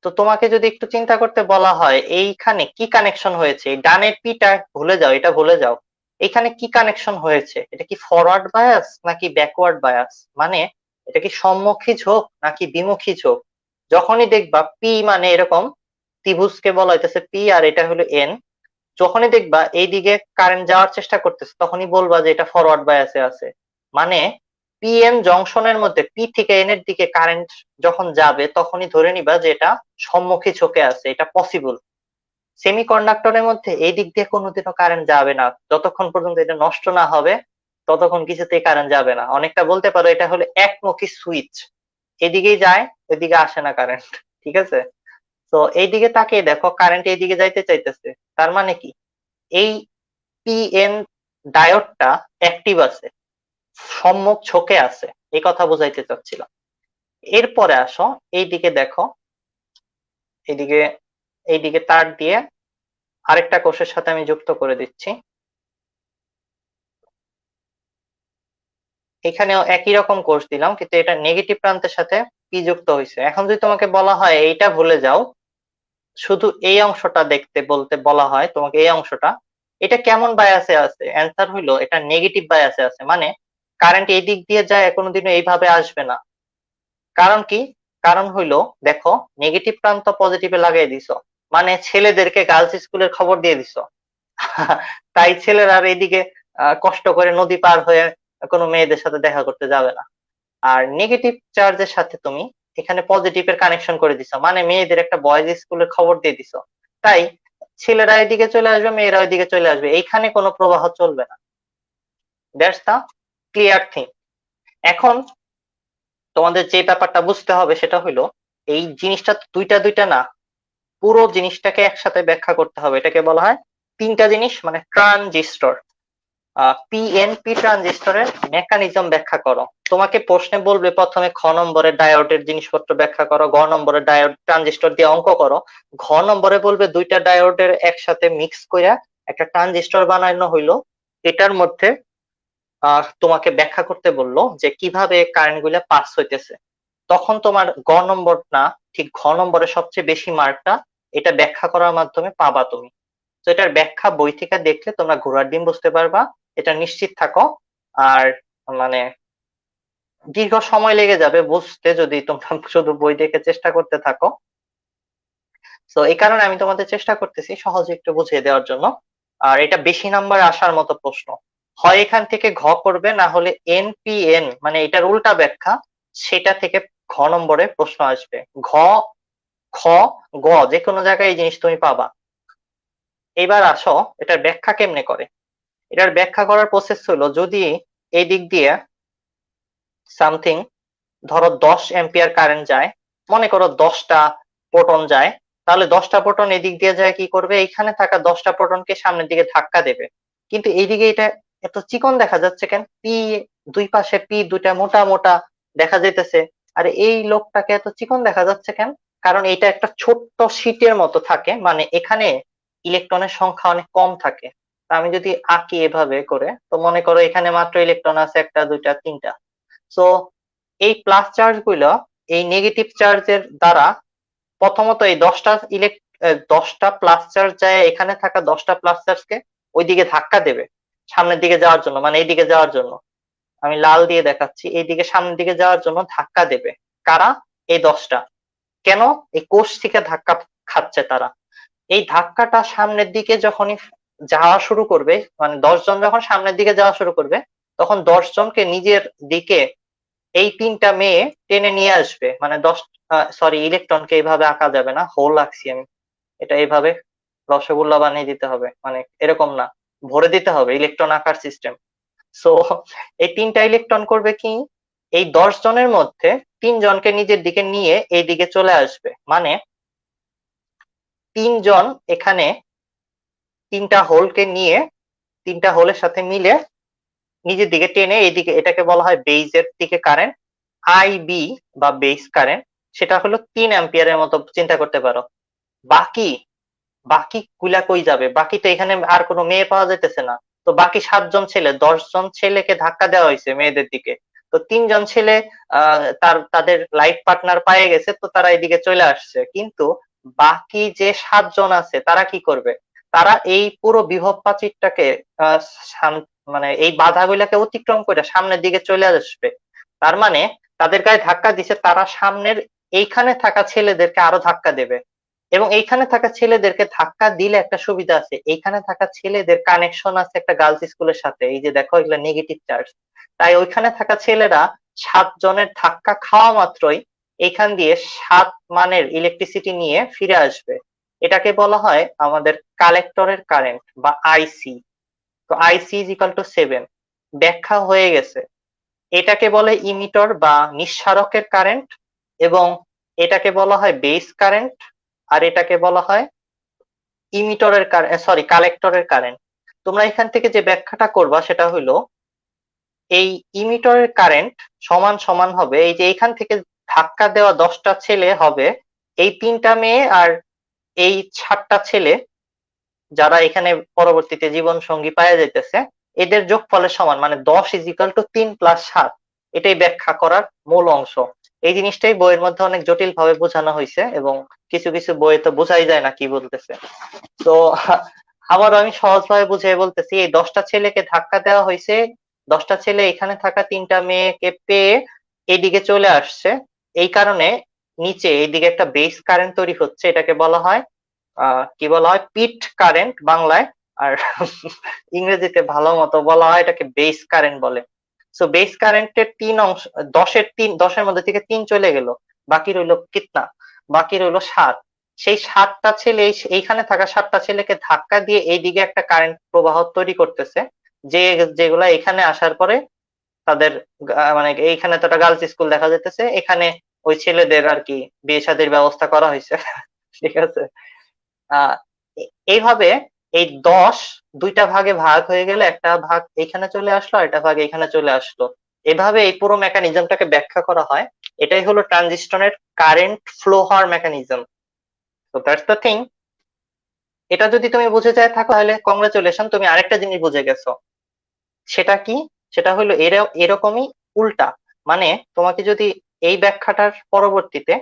তো তোমাকে যদি একটু চিন্তা করতে বলা হয় এইখানে কি কানেকশন হয়েছে, এই ডানের পিটা ভুলে যাও, এটা ভুলে যাও, এখানে কি কানেকশন হয়েছে, এটা কি ফরওয়ার্ড বায়াস নাকি ব্যাকওয়ার্ড বায়াস, মানে এটা কি সম্মুখী ঝোঁক নাকি বিমুখী ঝোঁক। যখনই দেখবা পি মানে এরকম ত্রিভুজকে বলা হইতেছে পি আর এটা হলো এন, যখনই দেখবা এইদিকে কারেন্ট যাওয়ার চেষ্টা করতেছে তখনই বলবা যে এটা ফরওয়ার্ড বায়াসে আছে। মানে পি এন জংশনের মধ্যে পি থেকে এন এর দিকে কারেন্ট যখন যাবে তখনই ধরে নিবা যে এটা সম্মুখী ঝোঁকে আছে, এটা পসিবল। সেমিকন্ডাক্টরের মধ্যে এই দিক দিয়ে কোনোদিনও কারেন্ট যাবে না, যতক্ষণ পর্যন্ত এটা নষ্ট না হবে ততক্ষণ কিছুতেই কারেন্ট যাবে না। অনেকটা বলতে পারো এটা হলো একমুখী সুইচ, এদিকেই যায়, এদিকে আসে না কারেন্ট। ঠিক আছে। তো এইদিকে তাকিয়ে দেখো কারেন্ট এইদিকে যাইতে চাইতেছে, তার মানে কি এই পিএন ডায়োডটা অ্যাক্টিভ আছে, সম্মুখ ঝোঁকে আছে, এই কথা বোঝাইতে চাচ্ছিলাম। এরপরে আসো এইদিকে দেখো, এইদিকে এইদিকে তার দিয়ে আরেকটা কোষের সাথে আমি যুক্ত করে দিচ্ছি। এখানেও একই রকম কোষ দিলাম, কিন্তু এটা নেগেটিভ প্রান্তের সাথে পি যুক্ত হয়েছে। এখন যদি তোমাকে বলা হয় এইটা ভুলে যাও, শুধু এই অংশটা দেখতে বলতে বলা হয় তোমাকে, এই অংশটা এটা কেমন বায়াসে আছে, অ্যান্সার হইলো এটা নেগেটিভ বায়াসে আছে। মানে কারেন্ট এই দিক দিয়ে যায়, কোনোদিনও এইভাবে আসবে না। কারণ কি? কারণ হইলো দেখো, নেগেটিভ প্রান্ত পজিটিভে লাগাই দিছো, মানে ছেলেদেরকে গার্লস স্কুলের খবর দিয়ে দিছো। তাই ছেলেরা আর এদিকে কষ্ট করে নদী পার হয়ে কোনো মেয়েদের সাথে দেখা করতে যাবে না। আর নেগেটিভ চার্জের সাথে তুমি এখানে পজিটিভের কানেকশন করে দিছো, মানে মেয়েদের একটা বয়েজ স্কুলের খবর দিয়ে দিছো। তাই ছেলেরা এদিকে চলে আসবে, মেয়েরা ওইদিকে চলে আসবে, এইখানে কোনো প্রবাহ চলবে না। That's the clear thing. এখন তোমাদের যে ব্যাপারটা বুঝতে হবে সেটা হলো, এই জিনিসটা দুইটা দুইটা না, পুরো জিনিসটাকে একসাথে ব্যাখ্যা করতে হবে। এটাকে বলা হয় তিনটা জিনিস, মানে ট্রানজিস্টর। পিএনপি ট্রানজিস্টরের মেকানিজম ব্যাখ্যা করো। তোমাকে প্রশ্নে বলবে প্রথমে খ নম্বরে ডায়োডের জিনিসপত্র ব্যাখ্যা করো, গ নম্বরে ডায়োড ট্রানজিস্টর দিয়ে অঙ্ক করো, ঘ নম্বরে বলবে দুইটা ডায়োডের একসাথে মিক্স করে একটা ট্রানজিস্টর বানানো হইলো, এটার মধ্যে তোমাকে ব্যাখ্যা করতে বললো যে কিভাবে কারেন্ট গুলা পাস হইতেছে। তখন তোমার গ নম্বর না, ঠিক ঘ নম্বরে সবচেয়ে বেশি মার্কটা এটা ব্যাখ্যা করার মাধ্যমে পাবা তুমি। তো এটার ব্যাখ্যা বই থেকে দেখলে তোমরা ঘোড়ার ডিম বুঝতে পারবা, এটা নিশ্চিত থাকো। আর মানে দীর্ঘ সময় লেগে যাবে বুঝতে যদি তোমরা শুধু বই দেখে চেষ্টা করতে থাকো। তো এই কারণে আমি তোমাদের চেষ্টা করতেছি সহজে একটু বুঝিয়ে দেওয়ার জন্য। আর এটা বেশি নাম্বার আসার মতো প্রশ্ন, হয় এখান থেকে ঘ করবে, না হলে এনপিএন মানে এটার উল্টা ব্যাখ্যা, সেটা থেকে ঘ নম্বরে প্রশ্ন আসবে। ঘ, খ, গ যে কোনো জায়গায় এই জিনিস তুমি পাবা। এবার আসো এটার ব্যাখ্যা কেমনে করে। এটার ব্যাখ্যা করার প্রসেস হলো, যদি এই দিক দিয়ে সামথিং ধরো 10 এম্পিয়ার কারেন্ট যায়, মনে করো 10টা প্রোটন যায়, তাহলে 10টা প্রোটন এদিক দিয়ে যায় কি করবে, এইখানে থাকা 10টা প্রোটনকে সামনের দিকে ধাক্কা দেবে। কিন্তু এইদিকে এটা এত চিকন দেখা যাচ্ছে কেন? পি, দুই পাশে পি দুইটা মোটা মোটা দেখা যাইতেছে। আর এই লোকটাকে এত চিকন দেখা যাচ্ছে কেন? কারণ এটা একটা ছোট্ট শীটের মতো থাকে, মানে এখানে ইলেকট্রনের সংখ্যা অনেক কম থাকে। তা আমি যদি আঁকি এভাবে করে, তো মনে করো এখানে মাত্র ইলেকট্রন আছে একটা দুইটা তিনটা। সো এই প্লাস চার্জ গুলো এই নেগেটিভ চার্জের দ্বারা প্রথমত এই 10টা প্লাস চার্জ যায় এখানে থাকা 10টা প্লাস চার্জকে ওইদিকে ধাক্কা দেবে সামনের দিকে যাওয়ার জন্য, মানে এইদিকে যাওয়ার জন্য। আমি লাল দিয়ে দেখাচ্ছি, এইদিকে সামনের দিকে যাওয়ার জন্য ধাক্কা দেবে। কারা? এই 10টা। কেন? এই কোষ থেকে ধাক্কা খাচ্ছে তারা। এই ধাক্কাটা সামনের দিকে যখনই যাওয়া শুরু করবে, মানে 10 জন যখন সামনের দিকে যাওয়া শুরু করবে, তখন 10 জনকে নিজের দিকে এই তিনটা মেয়ে টেনে নিয়ে আসবে। মানে সরি, ইলেকট্রনকে এইভাবে আঁকা যাবে না, হোল আঁকছি আমি, এটা এইভাবে রসগোল্লা বানিয়ে দিতে হবে, মানে এরকম না, ভরে দিতে হবে ইলেকট্রন আঁকার সিস্টেম। সো এই তিনটা ইলেকট্রন করবে কি, এই 10 জনের মধ্যে 3 জনকে নিজের দিকে নিয়ে এই দিকে চলে আসবে। মানে 3 জন এখানে তিনটা হোলকে নিয়ে, তিনটা হোলের সাথে মিলে নিজের দিকে টেনে এইদিকে, এটাকে বলা হয় বেইজের দিকে কারেন্ট, আইবি বা বেস কারেন্ট। সেটা হলো 3 এম্পিয়ারের মতো চিন্তা করতে পারো। বাকি বাকি গুলা কই যাবে? বাকি তো এখানে আর কোনো মেয়ে পাওয়া যাইতেছে না। তো বাকি 7 জন ছেলে, 10 জন ছেলেকে ধাক্কা দেওয়া হয়েছে মেয়েদের দিকে। তো 3 জন ছেলে তাদের লাইফ পার্টনার পেয়ে গেছে, তো তারা এদিকে চলে আসছে। কিন্তু বাকি যে 7 জন আছে তারা কি করবে? তারা এই পুরো বিভব প্রাচীরটাকে আহ মানে এই বাধাগুলাকে অতিক্রম করে সামনের দিকে চলে আসবে। তার মানে তাদের গায়ে ধাক্কা দিছে, তারা সামনের এইখানে থাকা ছেলেদেরকে আরো ধাক্কা দেবে। এবং এইখানে থাকা ছেলেদেরকে ধাক্কা দিলে একটা সুবিধা আছে, এইখানে থাকা ছেলেদের কানেকশন আছে একটা গার্লস স্কুলের সাথে, এই যে দেখো এগুলো নেগেটিভ চার্জ। তাই ওইখানে থাকা ছেলেরা 7 জনের ধাক্কা খাওয়া মাত্রই এইখান দিয়ে 7 মানের ইলেকট্রিসিটি নিয়ে ফিরে আসবে। এটাকে বলা হয় আমাদের কালেক্টরের কারেন্ট বা আইসি। তো আইসি ইজ ইকাল টু 7, ব্যাখ্যা হয়ে গেছে। এটাকে বলে ইমিটর বা নিঃসারকের কারেন্ট, এবং এটাকে বলা হয় বেস কারেন্ট। আর এটাকে বলা হয় ইমিটরের সরি কালেক্টরের কারেন্ট। তোমরা এখান থেকে যে ব্যাখ্যাটা করবা সেটা হলো এই ইমিটরের কারেন্ট সমান সমান হবে এই যে এখান থেকে ধাক্কা দেওয়া 10টা ছেলে হবে এই 3টা মেয়ে আর এই 7টা ছেলে যারা এখানে পরবর্তীতে জীবন সঙ্গী পাওয়া যাইতেছে এদের যোগফলের সমান, মানে 10 ইজ ইকুয়াল টু 3 প্লাস 7। এটাই ব্যাখ্যা করার মূল অংশ। এই জিনিসটাই বইয়ের মধ্যে অনেক জটিল ভাবে বোঝানো হয়েছে এবং কিছু কিছু বইয়ে তো বোঝাই যায় না কি বলতেছে। তো আবার আমি সহজ ভাবে বুঝিয়ে বলতেছি, এই 10টা ছেলেকে ধাক্কা দেওয়া হয়েছে, 10টা ছেলে এখানে থাকা 3টা মেয়েকে পেয়ে এইদিকে চলে আসছে, এই কারণে নিচে এইদিকে একটা বেস কারেন্ট তৈরি হচ্ছে, এটাকে বলা হয় কি বলা হয় পিট কারেন্ট বাংলায়, আর ইংরেজিতে ভালো মতো বলা হয় এটাকে বেস কারেন্ট বলে। সো বেস কারেন্টের 3 অংশ, 10-এর মধ্যে থেকে 3 চলে গেল, বাকি রইল কিতনা, বাকি রইল 7। সেই 7টা ছেলে এইখানে থাকা 7টা ছেলেকে ধাক্কা দিয়ে এইদিকে একটা কারেন্ট প্রবাহ তৈরি করতেছে, যেগুলা এখানে আসার পরে তাদের মানে এইখানে তো একটা গার্লস স্কুল দেখা যাইতেছে, এখানে ওই ছেলেদের আর কি বিয়ে শাদীর ব্যবস্থা করা হয়েছে। ঠিক আছে। আহ এইভাবে এই 10 দুইটা ভাগে ভাগ হয়ে গেলে একটা ভাগ এখানে চলে আসলো আর একটা ভাগ এখানে চলে আসলো, এভাবে এই পুরো মেকানিজমটাকে ব্যাখ্যা করা হয়। এটাই হলো ট্রানজিস্টরের কারেন্ট ফ্লো হওয়ার মেকানিজম। তো দ্যাটস দ্য থিং। এটা যদি তুমি বুঝে যায় থাকো তাহলে কংগ্রাচুলেশন, তুমি আরেকটা জিনিস বুঝে গেছো। সেটা কি? সেটা হলো এরকমই উল্টা, মানে তোমাকে যদি এই ব্যাখ্যাটার পরবর্তীতে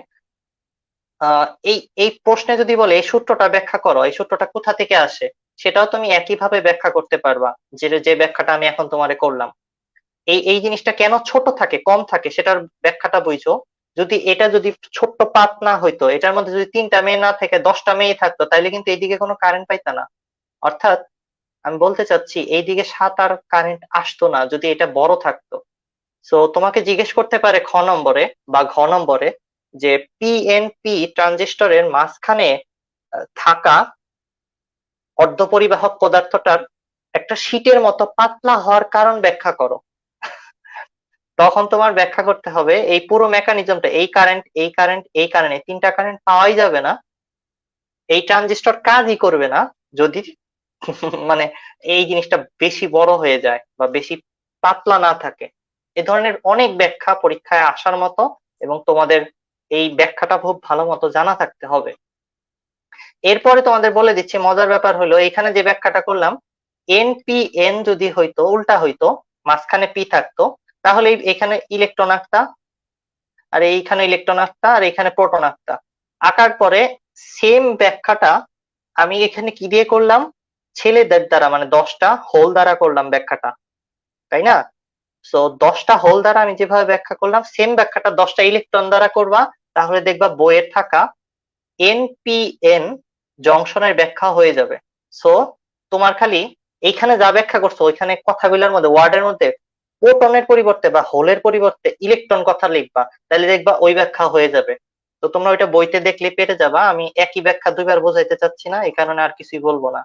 এই এই প্রশ্নে যদি বলে এই সূত্রটা ব্যাখ্যা করো, এই সূত্রটা কোথা থেকে আসে, সেটাও তুমি একইভাবে ব্যাখ্যা করতে পারবা, যে যে ব্যাখ্যাটা আমি এখন তোমারে করলাম। এই এই জিনিসটা কেন ছোট থাকে কম থাকে সেটার ব্যাখ্যাটা বুঝো। যদি ছোট্ট পাত না হইতো, এটার মধ্যে যদি 3টা মেয়ে না থেকে 10টা মেয়ে থাকতো, তাহলে কিন্তু এইদিকে কোনো কারেন্ট পাইতা না। অর্থাৎ আমি বলতে চাচ্ছি এইদিকে 7 আর কারেন্ট আসতো না যদি এটা বড় থাকতো। সো তোমাকে জিজ্ঞেস করতে পারে খ নম্বরে বা ঘ নম্বরে যে পিএনপি ট্রানজিস্টরের মাঝখানে থাকা অর্ধপরিবাহক পদার্থটার একটা শীটের মতো পাতলা হওয়ার কারণ ব্যাখ্যা করো। তখন তোমার ব্যাখ্যা করতে হবে এই পুরো মেকানিজমটা, এই কারেন্ট এই কারেন্ট এই কারেন্ট, এই 3টা কারেন্ট পাওয়াই যাবে না, এই ট্রানজিস্টর কাজই করবে না যদি মানে এই জিনিসটা বেশি বড় হয়ে যায় বা বেশি পাতলা না থাকে। এ ধরনের অনেক ব্যাখ্যা পরীক্ষায় আসার মতো, এবং তোমাদের এই ব্যাখ্যাটা খুব ভালো মতো জানা থাকতে হবে। এরপরে তোমাদের বলে দিচ্ছি, মজার ব্যাপার হলো এখানে যে ব্যাখ্যাটা করলাম, এন পি এন যদি হইতো উল্টা হইতো, মাঝখানে পি থাকতো, তাহলে এখানে ইলেকট্রন আঁকতা, আর এইখানে ইলেকট্রন আঁকতা, আর এখানে প্রোটন আঁকতা। আঁকার পরে সেম ব্যাখ্যাটা আমি এখানে কি দিয়ে করলাম, ছেলেদের দ্বারা মানে 10টা হোল দ্বারা করলাম ব্যাখ্যাটা, তাই না? সো 10টা হোল দ্বারা আমি যেভাবে ব্যাখ্যা করলাম সেম ব্যাখ্যাটা 10টা ইলেকট্রন দ্বারা করবা, তাহলে দেখবা বইয়ের থাকা এনপিএন জংশনের ব্যাখ্যা হয়ে যাবে। সো তোমার খালি এইখানে যা ব্যাখ্যা করছো ওইখানে কথাগুলোর মধ্যে ওয়ার্ডের মধ্যে প্রোটনের পরিবর্তে বা হোলের পরিবর্তে ইলেকট্রন কথা লিখবা, তাহলে দেখবা ওই ব্যাখ্যা হয়ে যাবে। তো তোমরা ওইটা বইতে দেখলে পেরে যাবা, আমি একই ব্যাখ্যা দুইবার বোঝাইতে চাচ্ছি না, এই কারণে আর কিছুই বলবো না।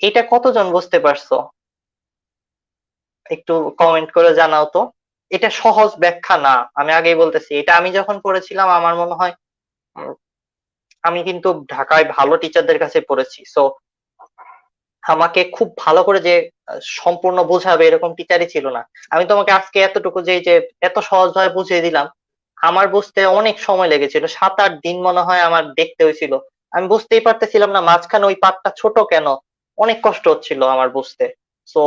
এটা কতজন বুঝতে পারছো একটু কমেন্ট করে জানাও তো। এটা সহজ ব্যাখ্যা না, আমি আগেই বলতেছি, এটা আমি যখন পড়েছিলাম আমার মনে হয় উম, আমি কিন্তু ঢাকায় ভালো টিচারদের কাছে পড়েছি, সো আমাকে খুব ভালো করে যে সম্পূর্ণ বোঝাবে এরকম টিচারই ছিল না। আমি তোমাকে আজকে এতটুকু যে এত সহজভাবে বুঝিয়ে দিলাম, আমার বুঝতে অনেক সময় লেগেছিল, 7-8 দিন মনে হয় আমার দেখতে হয়েছিল। আমি বুঝতেই পারতেছিলাম না মাঝখানে ওই পাতটা ছোট কেন, অনেক কষ্ট হচ্ছিল আমার বুঝতে। সো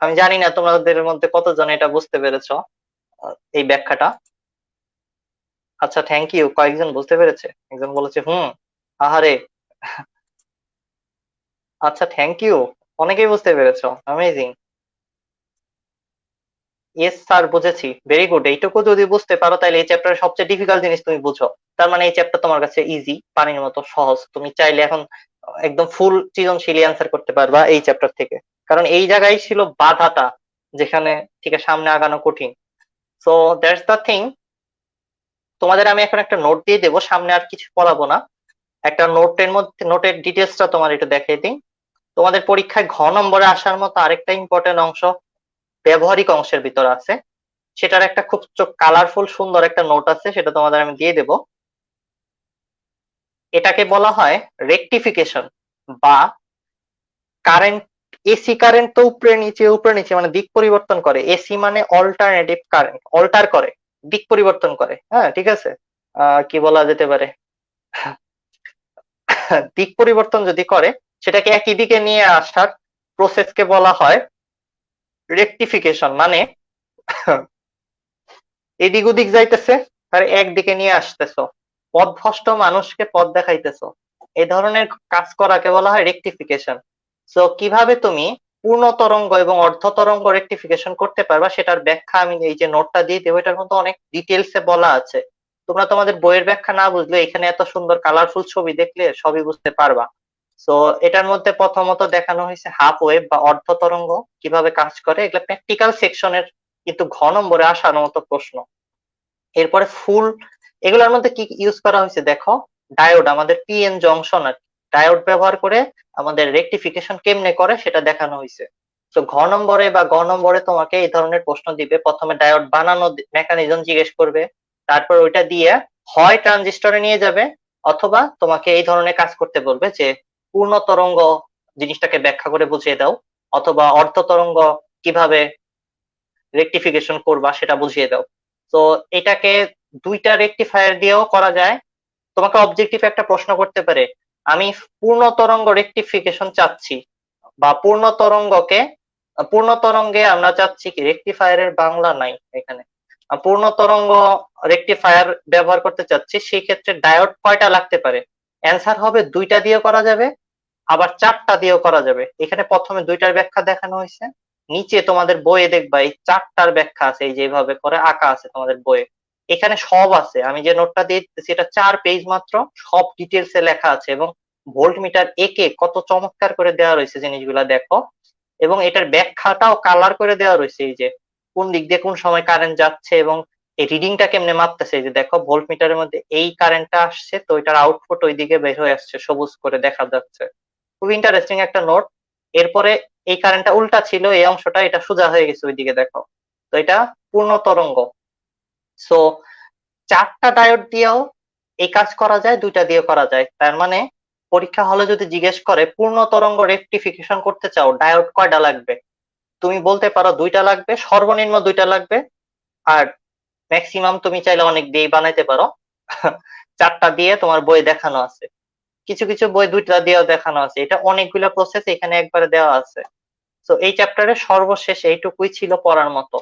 আমি জানি না তোমাদের মধ্যে কতজন এটা বুঝতে পেরেছো এই ব্যাখ্যাটা। আচ্ছা, থ্যাংক ইউ, কয়েকজন বুঝতে পেরেছে, একজন বলেছে হুম। আহারে, আচ্ছা থ্যাংক ইউ, অনেকেই বুঝতে পেরেছো, অ্যামেজিং। ইয়েস স্যার, বুঝেছি, ভেরি গুড। এইটুকু যদি বুঝতে পারো তাহলে এই চ্যাপ্টারের সবচেয়ে ডিফিকাল্ট জিনিস তুমি বুঝো, তার মানে এই চ্যাপ্টার তোমার কাছে ইজি, পানির মতো সহজ, তুমি চাইলে এখন একদম ফুল সৃজনশীল অ্যান্সার করতে পারবা এই চ্যাপ্টার থেকে। কারণ এই জায়গায় ছিল বাধাটা, যেখানে থেকে সামনে আগানো কঠিন। So that's the thing. তোমাদের আমি এখন একটা নোট দিয়ে দেবো, সামনে আর কিছু পড়াবো না। একটা নোটের মধ্যে নোটের ডিটেলসটা তোমার একটু দেখিয়ে দিই। তোমাদের পরীক্ষায় ঘ নম্বরে আসার মতো আরেকটা ইম্পর্টেন্ট অংশ ব্যবহারিক অংশের ভিতর আছে, সেটার একটা খুব কালারফুল সুন্দর একটা নোট আছে, সেটা তোমাদের আমি দিয়ে দেব। এটাকে বলা হয় রেকটিফিকেশন বা কারেন্ট। এসি কারেন্ট তো উপরে নিচে মানে দিক পরিবর্তন করে। এসি মানে অল্টারনেটিভ কারেন্ট, অল্টার করে, দিক পরিবর্তন করে। হ্যাঁ, ঠিক আছে। কি বলা যেতে পারে, দিক পরিবর্তন যদি করে সেটাকে একই দিকে নিয়ে আসার প্রসেসকে বলা হয় রেকটিফিকেশন। মানে এদিক ওদিক যাইতেছে, তার একদিকে নিয়ে আসতেছো, পথভ্রষ্ট মানুষকে পথ দেখাইতেছো, এই ধরনের কাজ করাকে বলা হয় রেকটিফিকেশন। সো কিভাবে তুমি পূর্ণ তরঙ্গ এবং অর্ধ তরঙ্গ রেকটিফিকেশন করতে পারবা সেটার ব্যাখ্যা আমি এই যে নোটটা দিয়ে দেবো, এটার মধ্যে অনেক ডিটেলসে বলা আছে। তোমরা তোমাদের বইয়ের ব্যাখ্যা না বুঝলে এখানে এত সুন্দর কালারফুল ছবি দেখলে সবই বুঝতে পারবা। সো এটার মধ্যে প্রথমত দেখানো হয়েছে হাফ ওয়েভ বা অর্ধ তরঙ্গ কিভাবে কাজ করে, এগুলো প্র্যাকটিক্যাল সেকশনের কিন্তু ঘ নম্বরে আসার মতো প্রশ্ন। এরপরে ফুল, এগুলোর মধ্যে কি ইউজ করা হয়েছে দেখো, ডায়োড, আমাদের পিএন জংশন আর ডায়োড ব্যবহার করে আমাদের রেকটিফিকেশন কেমনে করে সেটা দেখানো হয়েছে। তো ঘ নম্বরে বা গ নম্বরে তোমাকে এই ধরনের প্রশ্ন দিবে, প্রথমে ডায়োড বানানো মেকানিজম জিজ্ঞেস করবে, তারপর ওইটা দিয়ে হয় ট্রানজিস্টরে নিয়ে যাবে অথবা তোমাকে এই ধরনের কাজ করতে বলবে যে পূর্ণ তরঙ্গ জিনিসটাকে ব্যাখ্যা করে বুঝিয়ে দাও, অথবা অর্ধ তরঙ্গ কিভাবে রেকটিফিকেশন করবা সেটা বুঝিয়ে দাও। তো এটাকে দুইটা রেকটিফায়ার দিয়েও করা যায়। তোমাকে অবজেক্টিভ একটা প্রশ্ন করতে পারে, আমি পূর্ণ তরঙ্গ রেকটিফিকেশন চাচ্ছি, বা পূর্ণ তরঙ্গে আমরা চাচ্ছি কি, রেকটিফায়ারের বাংলা নাই এখানে, পূর্ণ তরঙ্গ রেকটিফায়ার ব্যবহার করতে চাচ্ছি, সেই ক্ষেত্রে ডায়োড কয়টা লাগতে পারে? অ্যান্সার হবে দুইটা দিয়ে করা যাবে, আবার চারটা দিয়েও করা যাবে। এখানে প্রথমে দুইটার ব্যাখ্যা দেখানো হয়েছে, নিচে তোমাদের বইয়ে দেখবা এই চারটার ব্যাখ্যা আছে, এই যেভাবে করে আঁকা আছে তোমাদের বইয়ে, এখানে সব আছে। আমি যে নোটটা দিয়ে দিতেছি এটা 4 পেজ মাত্র, সব ডিটেলসে লেখা আছে, এবং ভোল্ট মিটার একে কত চমৎকার করে দেওয়া রয়েছে জিনিসগুলা দেখো, এবং এটার ব্যাখ্যাটাও কালার করে দেওয়া রয়েছে, এই যে কোন দিক দিয়ে কোন সময় কারেন্ট যাচ্ছে এবং এই রিডিংটা কেমনে মাপতেছে। এই যে দেখো ভোল্ট মিটারের মধ্যে এই কারেন্টটা আসছে, তো এটার আউটপুট ওই দিকে বের হয়ে আসছে, সবুজ করে দেখা যাচ্ছে। খুব ইন্টারেস্টিং একটা নোট। এরপরে এই কারেন্টটা উল্টা ছিল, এই অংশটা এটা সোজা হয়ে গেছে ওইদিকে দেখো, তো এটা পূর্ণ তরঙ্গ। সো চারটা ডায়োড দিয়েও এই কাজ করা যায়, দুইটা দিয়ে করা যায়। তার মানে পরীক্ষা হলে যদি জিজ্ঞেস করে পূর্ণ তরঙ্গ রেকটিফিকেশন করতে চাও ডায়োড কয়টা লাগবে, তুমি বলতে পারো দুইটা লাগবে, সর্বনিম্ন দুইটা লাগবে, আর ম্যাক্সিমাম তুমি চাইলে অনেক দিয়ে বানাইতে পারো। চারটা দিয়ে তোমার বই দেখানো আছে, কিছু কিছু বই দুইটা দিয়েও দেখানো আছে, এটা অনেকগুলো প্রসেস এখানে একবারে দেওয়া আছে। তো এই চ্যাপ্টারের সর্বশেষ এইটুকুই ছিল পড়ার মতো,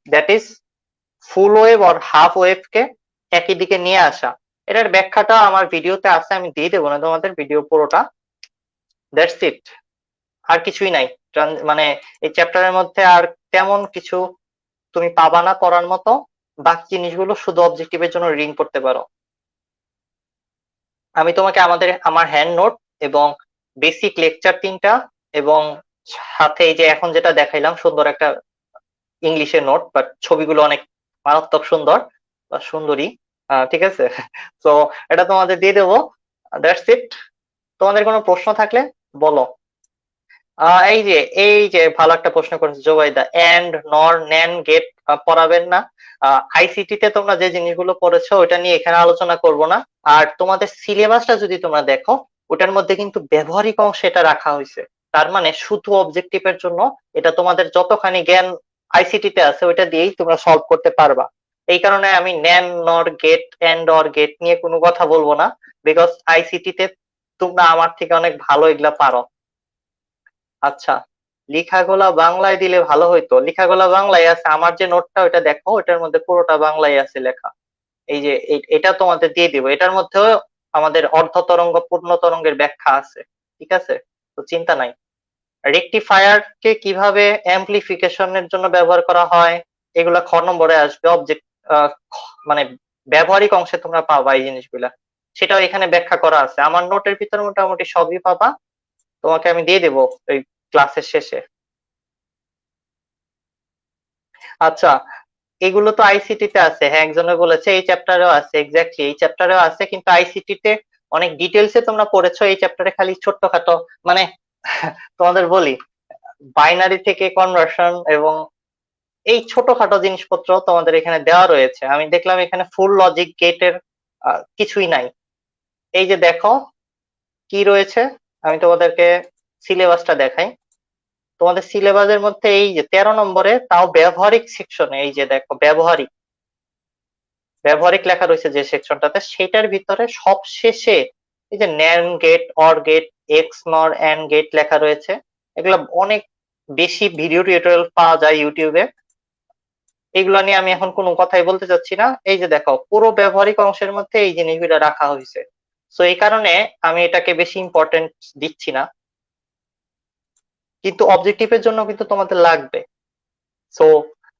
দ্যাট ইজ ফুল ওয়েভ আর হাফ ওয়েভ কে একই দিকে নিয়ে আসা। এটার ব্যাখ্যাটা আমার ভিডিওতে আছে, আমি দিয়ে দেবো না তোমাদের ভিডিও পুরোটা। দ্যাটস ইট, আর কিছুই নাই। মানে এই চ্যাপ্টারের মধ্যে আর তেমন কিছু তুমি পাবা না পড়ার মতো, বাকি জিনিসগুলো শুধু অবজেক্টিভের জন্য রিডিং করতে পারো। আমি তোমাকে আমার হ্যান্ড নোট এবং বেসিক লেকচার 3টা, এবং সাথে এই যে এখন যেটা দেখাইলাম সুন্দর একটা ইংলিশের নোট, বাট ছবিগুলো অনেক মারাত্মক সুন্দর বা সুন্দরী, ঠিক আছে। তো এটা তোমাদের দিয়ে দেবো, দ্যাটস ইট। তোমাদের কোনো প্রশ্ন থাকলে বলো। এই যে ভালো একটা প্রশ্ন করেছে জোবাইদা, এন্ড নর ন্যান গেট পড়াবেন না? আইসিটি তে তোমরা যে জিনিসগুলো পড়েছো ওটা নিয়ে এখানে আলোচনা করব না। আর তোমাদের সিলেবাসটা যদি তোমরা দেখো, ওটার মধ্যে কিন্তু ব্যবহারিক অংশ এটা রাখা হয়েছে। তার মানে শুধু অবজেক্টিভের জন্য এটা তোমাদের যতখানি জ্ঞান আইসিটি তে আছে ওইটা দিয়েই তোমরা সলভ করতে পারবা। এই কারণে আমি ন্যান নর গেট এন্ড অর গেট নিয়ে কোনো কথা বলবো না, বিকজ আইসিটি তে তোমরা আমার থেকে অনেক ভালো এগুলা পারো। আচ্ছা, লেখাগুলা বাংলায় দিলে ভালো হইতো, লেখাগুলা বাংলায় আছে, আমার যে নোটটা ওটা দেখো, ওটার মধ্যে পুরোটা বাংলায় আছে লেখা। এই যে এটা তোমাদের দিয়ে দিব, এটার মধ্যেও আমাদের অর্ধ তরঙ্গ পূর্ণ তরঙ্গের ব্যাখ্যা আছে, ঠিক আছে, তো চিন্তা নাই। রেকটিফায়ার কে কিভাবে অ্যাম্পলিফিকেশনের জন্য ব্যবহার করা হয় এগুলা খ নম্বরে আসবে, অবজেক্ট মানে ব্যবহারিক অংশে তোমরা পাবা এই জিনিসগুলা, সেটাও এখানে ব্যাখ্যা করা আছে। আমার নোটের ভিতর মোটামুটি সবই পাবা, তোমাকে আমি দিয়ে দেবো ওই ক্লাসের শেষে। আচ্ছা, এগুলো তো আইসিটি তে আছে, হ্যাঁ একজনে বলেছে এই চ্যাপ্টারেও আছে, এক্স্যাক্টলি এই চ্যাপ্টারেও আছে, কিন্তু আইসিটি তে অনেক ডিটেলসে তোমরা পড়েছো, এই চ্যাপ্টারে খালি ছোট্টখাটো মানে তোমাদের বলি বাইনারি থেকে কনভার্সন এবং এই ছোটখাটো জিনিসপত্র তোমাদের এখানে দেওয়া রয়েছে। আমি দেখলাম এখানে ফুল লজিক গেটের কিছুই নাই। এই যে দেখো কি রয়েছে, আমি তোমাদেরকে সিলেবাসটা দেখাই। তোমাদের সিলেবাসের মধ্যে এই যে 13 নম্বরে, তাও ব্যবহারিক সেকশনে, এই যে দেখো ব্যবহারিক ব্যবহারিক লেখা রয়েছে যে সেকশনটাতে, সেটার ভিতরে সব শেষে এই যে NAND gate, OR gate, XNOR, AND gate লেখা রয়েছে। এগুলো অনেক বেশি ভিডিও টিউটোরিয়াল পাওয়া যায় ইউটিউবে। এগুলো নিয়ে আমি এখন কোনো কথাই বলতে চাচ্ছি না। এই যে দেখো পুরো ব্যবহারিক অংশের মধ্যে এই জিনিসগুলো রাখা হয়েছে। সো এই কারণে আমি এটাকে বেশি ইম্পর্টেন্ট দিচ্ছি না, কিন্তু অবজেক্টিভের জন্য কিন্তু তোমাদের লাগবে। সো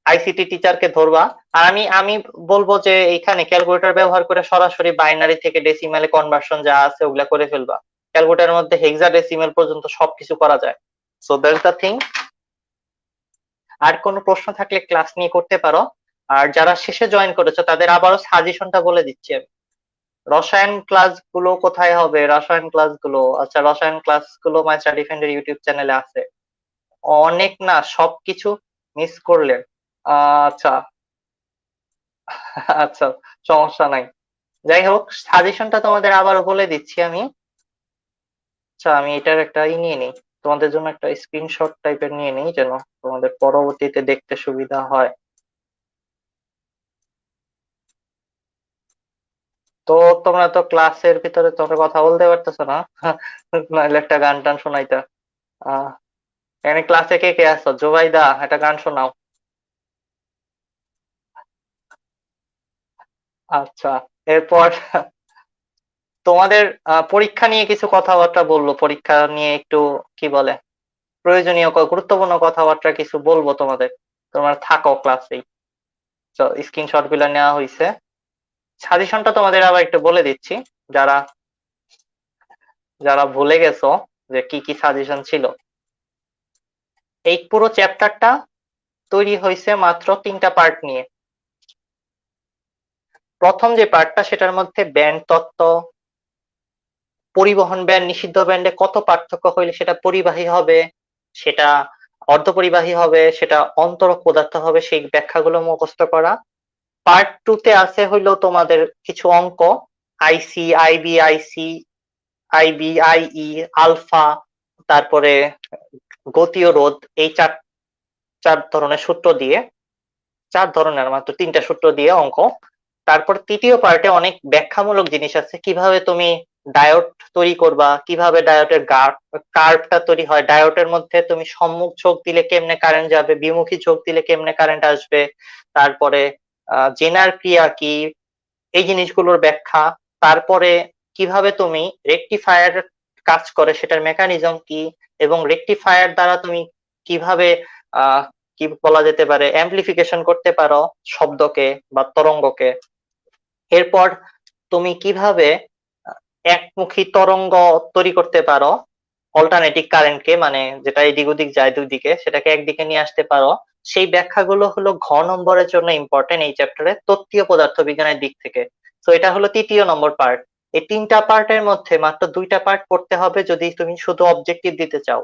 আইসিটি টিচারকে ধরবা। আর আমি বলবো যে এখানে ক্যালকুলেটর ব্যবহার করে সরাসরি বাইনারি থেকে ডেসিমালে কনভার্সন যা আছে ওগুলা করে ফেলবা। ক্যালকুলেটরের মধ্যে হেক্সাডেসিমাল পর্যন্ত সবকিছু করা যায়। So that's the thing. আর কোনো প্রশ্ন থাকলে ক্লাস নিয়ে করতে পারো। আর যারা শেষে জয়েন করেছো তাদের আবারও সাজেশনটা বলে দিচ্ছি আমি। রসায়ন ক্লাসগুলো কোথায় হবে? রসায়ন ক্লাসগুলো, আচ্ছা রসায়ন ক্লাসগুলো মাই স্টাডি ফ্রেন্ডের ইউটিউব চ্যানেলে আছে। অনেক না, সবকিছু মিস করলেন। আচ্ছা আচ্ছা, সমস্যা নাই। যাই হোক, সাজেশনটা তোমাদের আবারও বলে দিচ্ছি আমি। আচ্ছা, আমি এটার একটা নিয়ে নিই, তোমাদের জন্য একটা স্ক্রিনশট টাইপের নিয়ে নিই, যেন তোমাদের পরবর্তীতে দেখতে সুবিধা হয়। তো তোমরা তো ক্লাসের ভিতরে তোমরা কথা বলতে পারতেছো না, নাহলে একটা গান টান শোনাইতা। আহ এখানে ক্লাসে কে কে আছো? জোবাইদা, একটা গান শোনাও। আচ্ছা, এরপর তোমাদের পরীক্ষা নিয়ে কিছু কথাবার্তা বললো, পরীক্ষা নিয়ে একটু কি বলে প্রয়োজনীয় গুরুত্বপূর্ণ কথাবার্তা কিছু বলবো তোমাদের। তোমরা থাকো ক্লাসেই। স্ক্রিনশট গুলা নেওয়া হয়েছে। সাজেশনটা তোমাদের আবার একটু বলে দিচ্ছি, যারা যারা ভুলে গেছো যে কি কি সাজেশন ছিল। এই পুরো চ্যাপ্টারটা তৈরি হয়েছে মাত্র 3টা পার্ট নিয়ে। প্রথম যে পার্টটা, সেটার মধ্যে ব্যান্ড তত্ত্ব, পরিবহন ব্যান্ড নিষিদ্ধ ব্যান্ডে কত পার্থক্য হইলে সেটা পরিবাহী হবে, সেটা অর্ধপরিবাহী হবে, সেটা অন্তরক পদার্থ হবে, সেই ব্যাখ্যাগুলো মুখস্থ করা। পার্ট 2 তে আছে হইলো তোমাদের কিছু অঙ্ক, আইসি, আইবি, আইই, আলফা, তারপরে গতীয় রোধ, এই চার চার ধরনের সূত্র দিয়ে, 4 ধরনের মাত্র 3টা সূত্র দিয়ে অঙ্ক। তারপর তৃতীয় পার্টে অনেক ব্যাখ্যামূলক জিনিস আছে, কিভাবে তুমি ডায়োড তৈরি করবা, কিভাবে ডায়োডের কার্ভটা তৈরি হয়, ডায়োডের মধ্যে তুমি সম্মুখ ঝোঁক দিলে কেমনে কারেন্ট যাবে, বিমুখী ঝোঁক দিলে কেমনে কারেন্ট আসবে, তারপরে জেনার ক্রিয়া কি, এই জিনিসগুলোর ব্যাখ্যা। তারপরে কিভাবে তুমি রেকটিফায়ার কাজ করে সেটার মেকানিজম কি, এবং রেকটিফায়ার দ্বারা তুমি কিভাবে আহ কি বলা যেতে পারে অ্যাম্পলিফিকেশন করতে পারো শব্দকে বা তরঙ্গকে। এরপর তুমি কিভাবে একমুখী তরঙ্গ তৈরি করতে পারো, অল্টারনেটিং কারেন্টকে, মানে যেটা এদিক ওদিক যায় দুই দিকে, সেটাকে একদিকে নিয়ে আসতে পারো। সেই ব্যাখ্যাগুলো হলো ঘ নম্বরের জন্য ইম্পর্টেন্ট এই চ্যাপ্টারে, তত্ত্বীয় পদার্থবিজ্ঞানের দিক থেকে। তো এটা হলো তৃতীয় নম্বর পার্ট। এই 3টা পার্টের মধ্যে মাত্র 2টা পার্ট পড়তে হবে যদি তুমি শুধু অবজেক্টিভ দিতে চাও,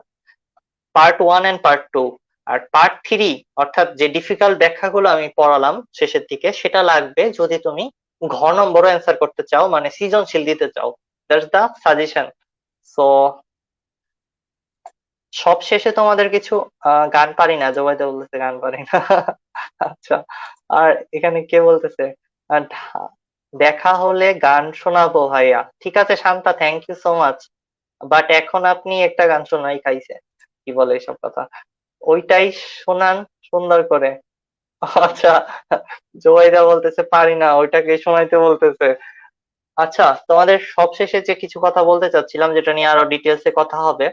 পার্ট 1 এন্ড পার্ট 2। আর পার্ট 3, অর্থাৎ যে ডিফিকাল্ট ব্যাখ্যাগুলো আমি পড়ালাম শেষের দিকে, সেটা লাগবে যদি তুমি ঘ নম্বরও অ্যান্সার করতে চাও, মানে সৃজনশীল দিতে চাও। That's the suggestion. সো সব শেষে তোমাদের কিছু গান পারি না, জবাইদা বলতেছে গান পারি না। আচ্ছা, আর এখানে কে বলতেছে আহ, ঢা- দেখা হলে গান শোনাবো ভাইয়া। ঠিক আছে Shanta, thank you so much. But এখন আপনি একটা গান শোনাই খাইছে, কি বলে এইসব কথা? ওইটাই শোনান সুন্দর করে। আচ্ছা, জোবাইদা বলতেছে পারি না, ওইটাকে শোনাইতে বলতেছে। আচ্ছা, তোমাদের সবশেষে যে কিছু কথা বলতে চাচ্ছিলাম, যেটা নিয়ে আরো ডিটেলসে কথা হবে।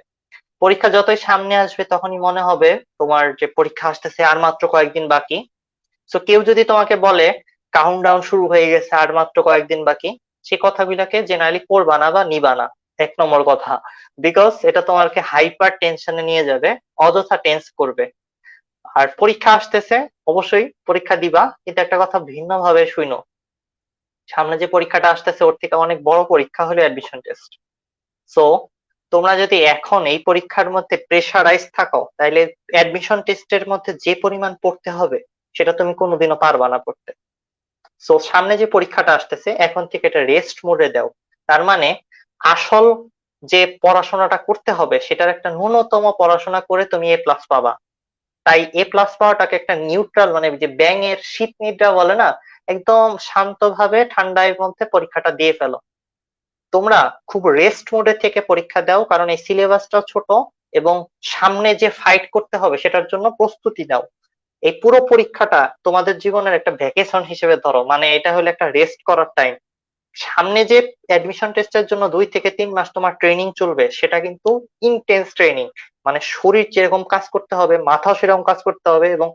পরীক্ষা যতই সামনে আসবে তখনই মনে হবে তোমার যে পরীক্ষা আসতেছে আর মাত্র কয়েকদিন বাকি। তো কেউ যদি তোমাকে বলে কাউন্টডাউন শুরু হয়ে গেছে আর মাত্র কয়েকদিন বাকি, সে কথাগুলোকে জেনারেলি করবা না বা নিবা না। 1 নম্বর কথা, বিকজ এটা তোমাকে হাইপার টেনশনে নিয়ে যাবে, অযথা টেন্স করবে। আর পরীক্ষা আসতেছে, অবশ্যই পরীক্ষা দিবা, কিন্তু একটা কথা ভিন্ন ভাবে শুনো, সামনে যে পরীক্ষাটা আসতেছে ওর থেকে অনেক বড় পরীক্ষা হলো অ্যাডমিশন টেস্ট। সো তোমরা যদি এখন এই পরীক্ষার মধ্যে প্রেসারাইজ থাকো, তাহলে অ্যাডমিশন টেস্টের মধ্যে যে পরিমাণ পড়তে হবে সেটা তুমি কোনোদিনও পারবা না পড়তে। সো সামনে যে পরীক্ষাটা আসতেছে এখন থেকে এটা রেস্ট মোডে দাও। তার মানে আসল যে পড়াশোনাটা করতে হবে সেটার একটা ন্যূনতম পড়াশোনা করে তুমি এ প্লাস পাবা। তাই এ প্লাস পাওয়াটাকে একটা নিউট্রাল, মানে যে ব্যাঙের শীত নিদ্রা বলে না, একদম শান্তভাবে ঠান্ডার মধ্যে পরীক্ষাটা দিয়ে ফেলো। তোমরা খুব রেস্ট মোডে থেকে পরীক্ষা দাও, কারণ এই সিলেবাসটাও ছোট এবং সামনে যে ফাইট করতে হবে সেটার জন্য প্রস্তুতি নাও। এই পুরো পরীক্ষাটা তোমাদের জীবনের একটা ভ্যাকেশন হিসেবে ধরো, মানে এটা হলো একটা রেস্ট করার টাইম। সামনে যে অ্যাডমিশন টেস্টের জন্য 2 থেকে 3 মাস তোমার ট্রেনিং চলবে, সেটা কিন্তু ইন্টেন্স ট্রেনিং। মানে শরীর যেরকম কাজ করতে হবে, মাথাও সেরকম কাজ করতে হবে এবং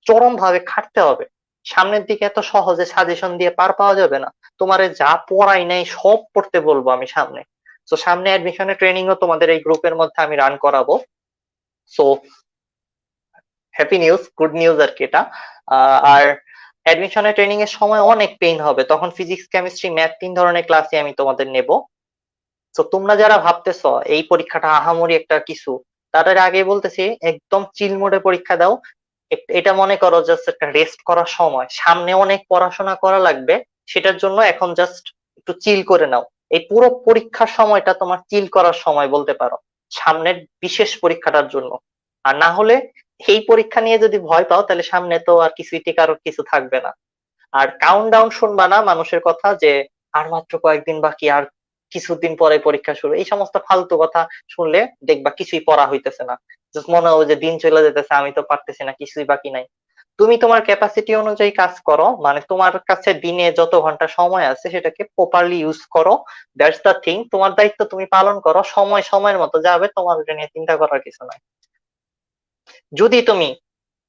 চরম ভাবে খাটতে হবে। সামনের দিকে এত সহজে সাজেশন দিয়ে পার পাওয়া যাবে না। তোমারে যা পড়াই নাই সব পড়তে বলবো আমি সামনে। তো সামনে অ্যাডমিশনের ট্রেনিং ও তোমাদের এই গ্রুপের মধ্যে আমি রান করাবো। So happy news, good news আর কি এটা। আর অ্যাডমিশনের ট্রেনিং এর সময় অনেক পেইন হবে, তখন ফিজিক্স কেমিস্ট্রি ম্যাথ 3 ধরনের ক্লাসই আমি তোমাদের নেব। তো তোমরা যারা ভাবতেছ এই পরীক্ষাটা আহামরি একটা কিছু, তাদের আগে বলতেছি একদম চিল মোডে পরীক্ষা দাও। এটা মনে করো জাস্ট একটা রেস্ট করার সময়, সামনে অনেক পড়াশোনা করা লাগবে, সেটার জন্য এখন জাস্ট একটু চিল করে নাও। এই পুরো পরীক্ষার সময়টা তোমার চিল করার সময় বলতে পারো, সামনের বিশেষ পরীক্ষাটার জন্য। আর না হলে এই পরীক্ষা নিয়ে যদি ভয় পাও, তাহলে সামনে তো আর কিছুই টিকার কিছু থাকবে না। আর কাউন্টডাউন শুনবা না মানুষের কথা, যে আর মাত্র কয়েকদিন বাকি, আর কিছুদিন পরে পরীক্ষা শুরু, এই সমস্ত ফালতু কথা শুনলে দেখবা কিছুই পড়া হইতেছে না। Just মনে হবে যে দিন চলে যেতেছে, আমি তো পারতেছি না, কিছুই বাকি নাই। তুমি তোমার ক্যাপাসিটি অনুযায়ী কাজ করো, মানে তোমার কাছে দিনে যত ঘন্টা সময় আছে সেটাকে প্রপারলি ইউজ করো। That's the thing. তোমার দায়িত্ব তুমি পালন করো, সময় সময়ের মতো যাবে, তোমার এটা নিয়ে চিন্তা করার কিছু নাই। যদি তুমি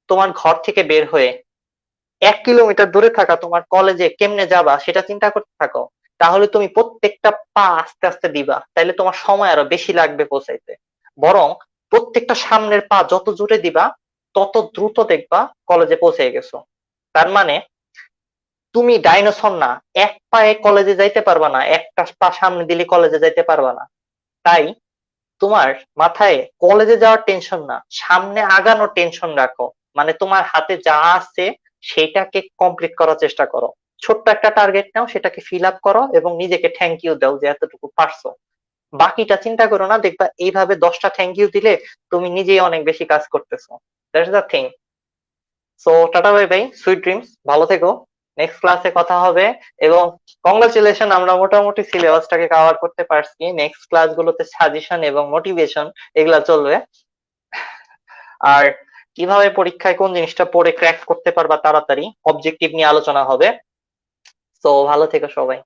তোমার ঘর থেকে বের হয়ে 1 কিলোমিটার দূরে থাকা তোমার কলেজে কেমনে যাবা সেটা চিন্তা করতে থাকো, তাহলে তুমি প্রত্যেকটা পা আস্তে আস্তে দিবা, তাহলে তোমার সময় আরো বেশি লাগবে পৌঁছাইতে। বরং প্রত্যেকটা সামনের পা যত জোরে দিবা, তত দ্রুত দেখবা কলেজে পৌঁছে গেছো। তার মানে তুমি ডাইনোসর না, এক পায়ে কলেজে যাইতে পারবা না, একটা পা সামনে দিলে কলেজে যাইতে পারবা না। তাই তোমার মাথায় কলেজে যাওয়ার টেনশন না, সামনে আগানোর টেনশন রাখো। মানে তোমার হাতে যা আছে সেটাকে কমপ্লিট করার চেষ্টা করো। ছোট্ট একটা টার্গেট নাও, সেটাকে ফিল আপ করো এবং নিজেকে থ্যাংক ইউ দাও যে এতটুকু পারছো। বাকিটা চিন্তা করো না, দেখবা এইভাবে 10টা থ্যাংক ইউ দিলে তুমি নিজেই অনেক বেশি কাজ করতেছো। That's the thing. So tata bye bye, sweet dreams, ভালো থেকো। নেক্সট ক্লাসে কথা হবে। এবং কংগ্রাচুলেশন, আমরা মোটামুটি সিলেবাসটাকে কভার করতে পারছি। নেক্সট ক্লাসগুলোতে সাজেশন এবং মোটিভেশন এগুলা চলবে। আর কিভাবে পরীক্ষায় কোন জিনিসটা পড়ে ক্র্যাক করতে পারবা তাড়াতাড়ি, অবজেক্টিভ নিয়ে আলোচনা হবে। তো ভালো থেকো সবাই।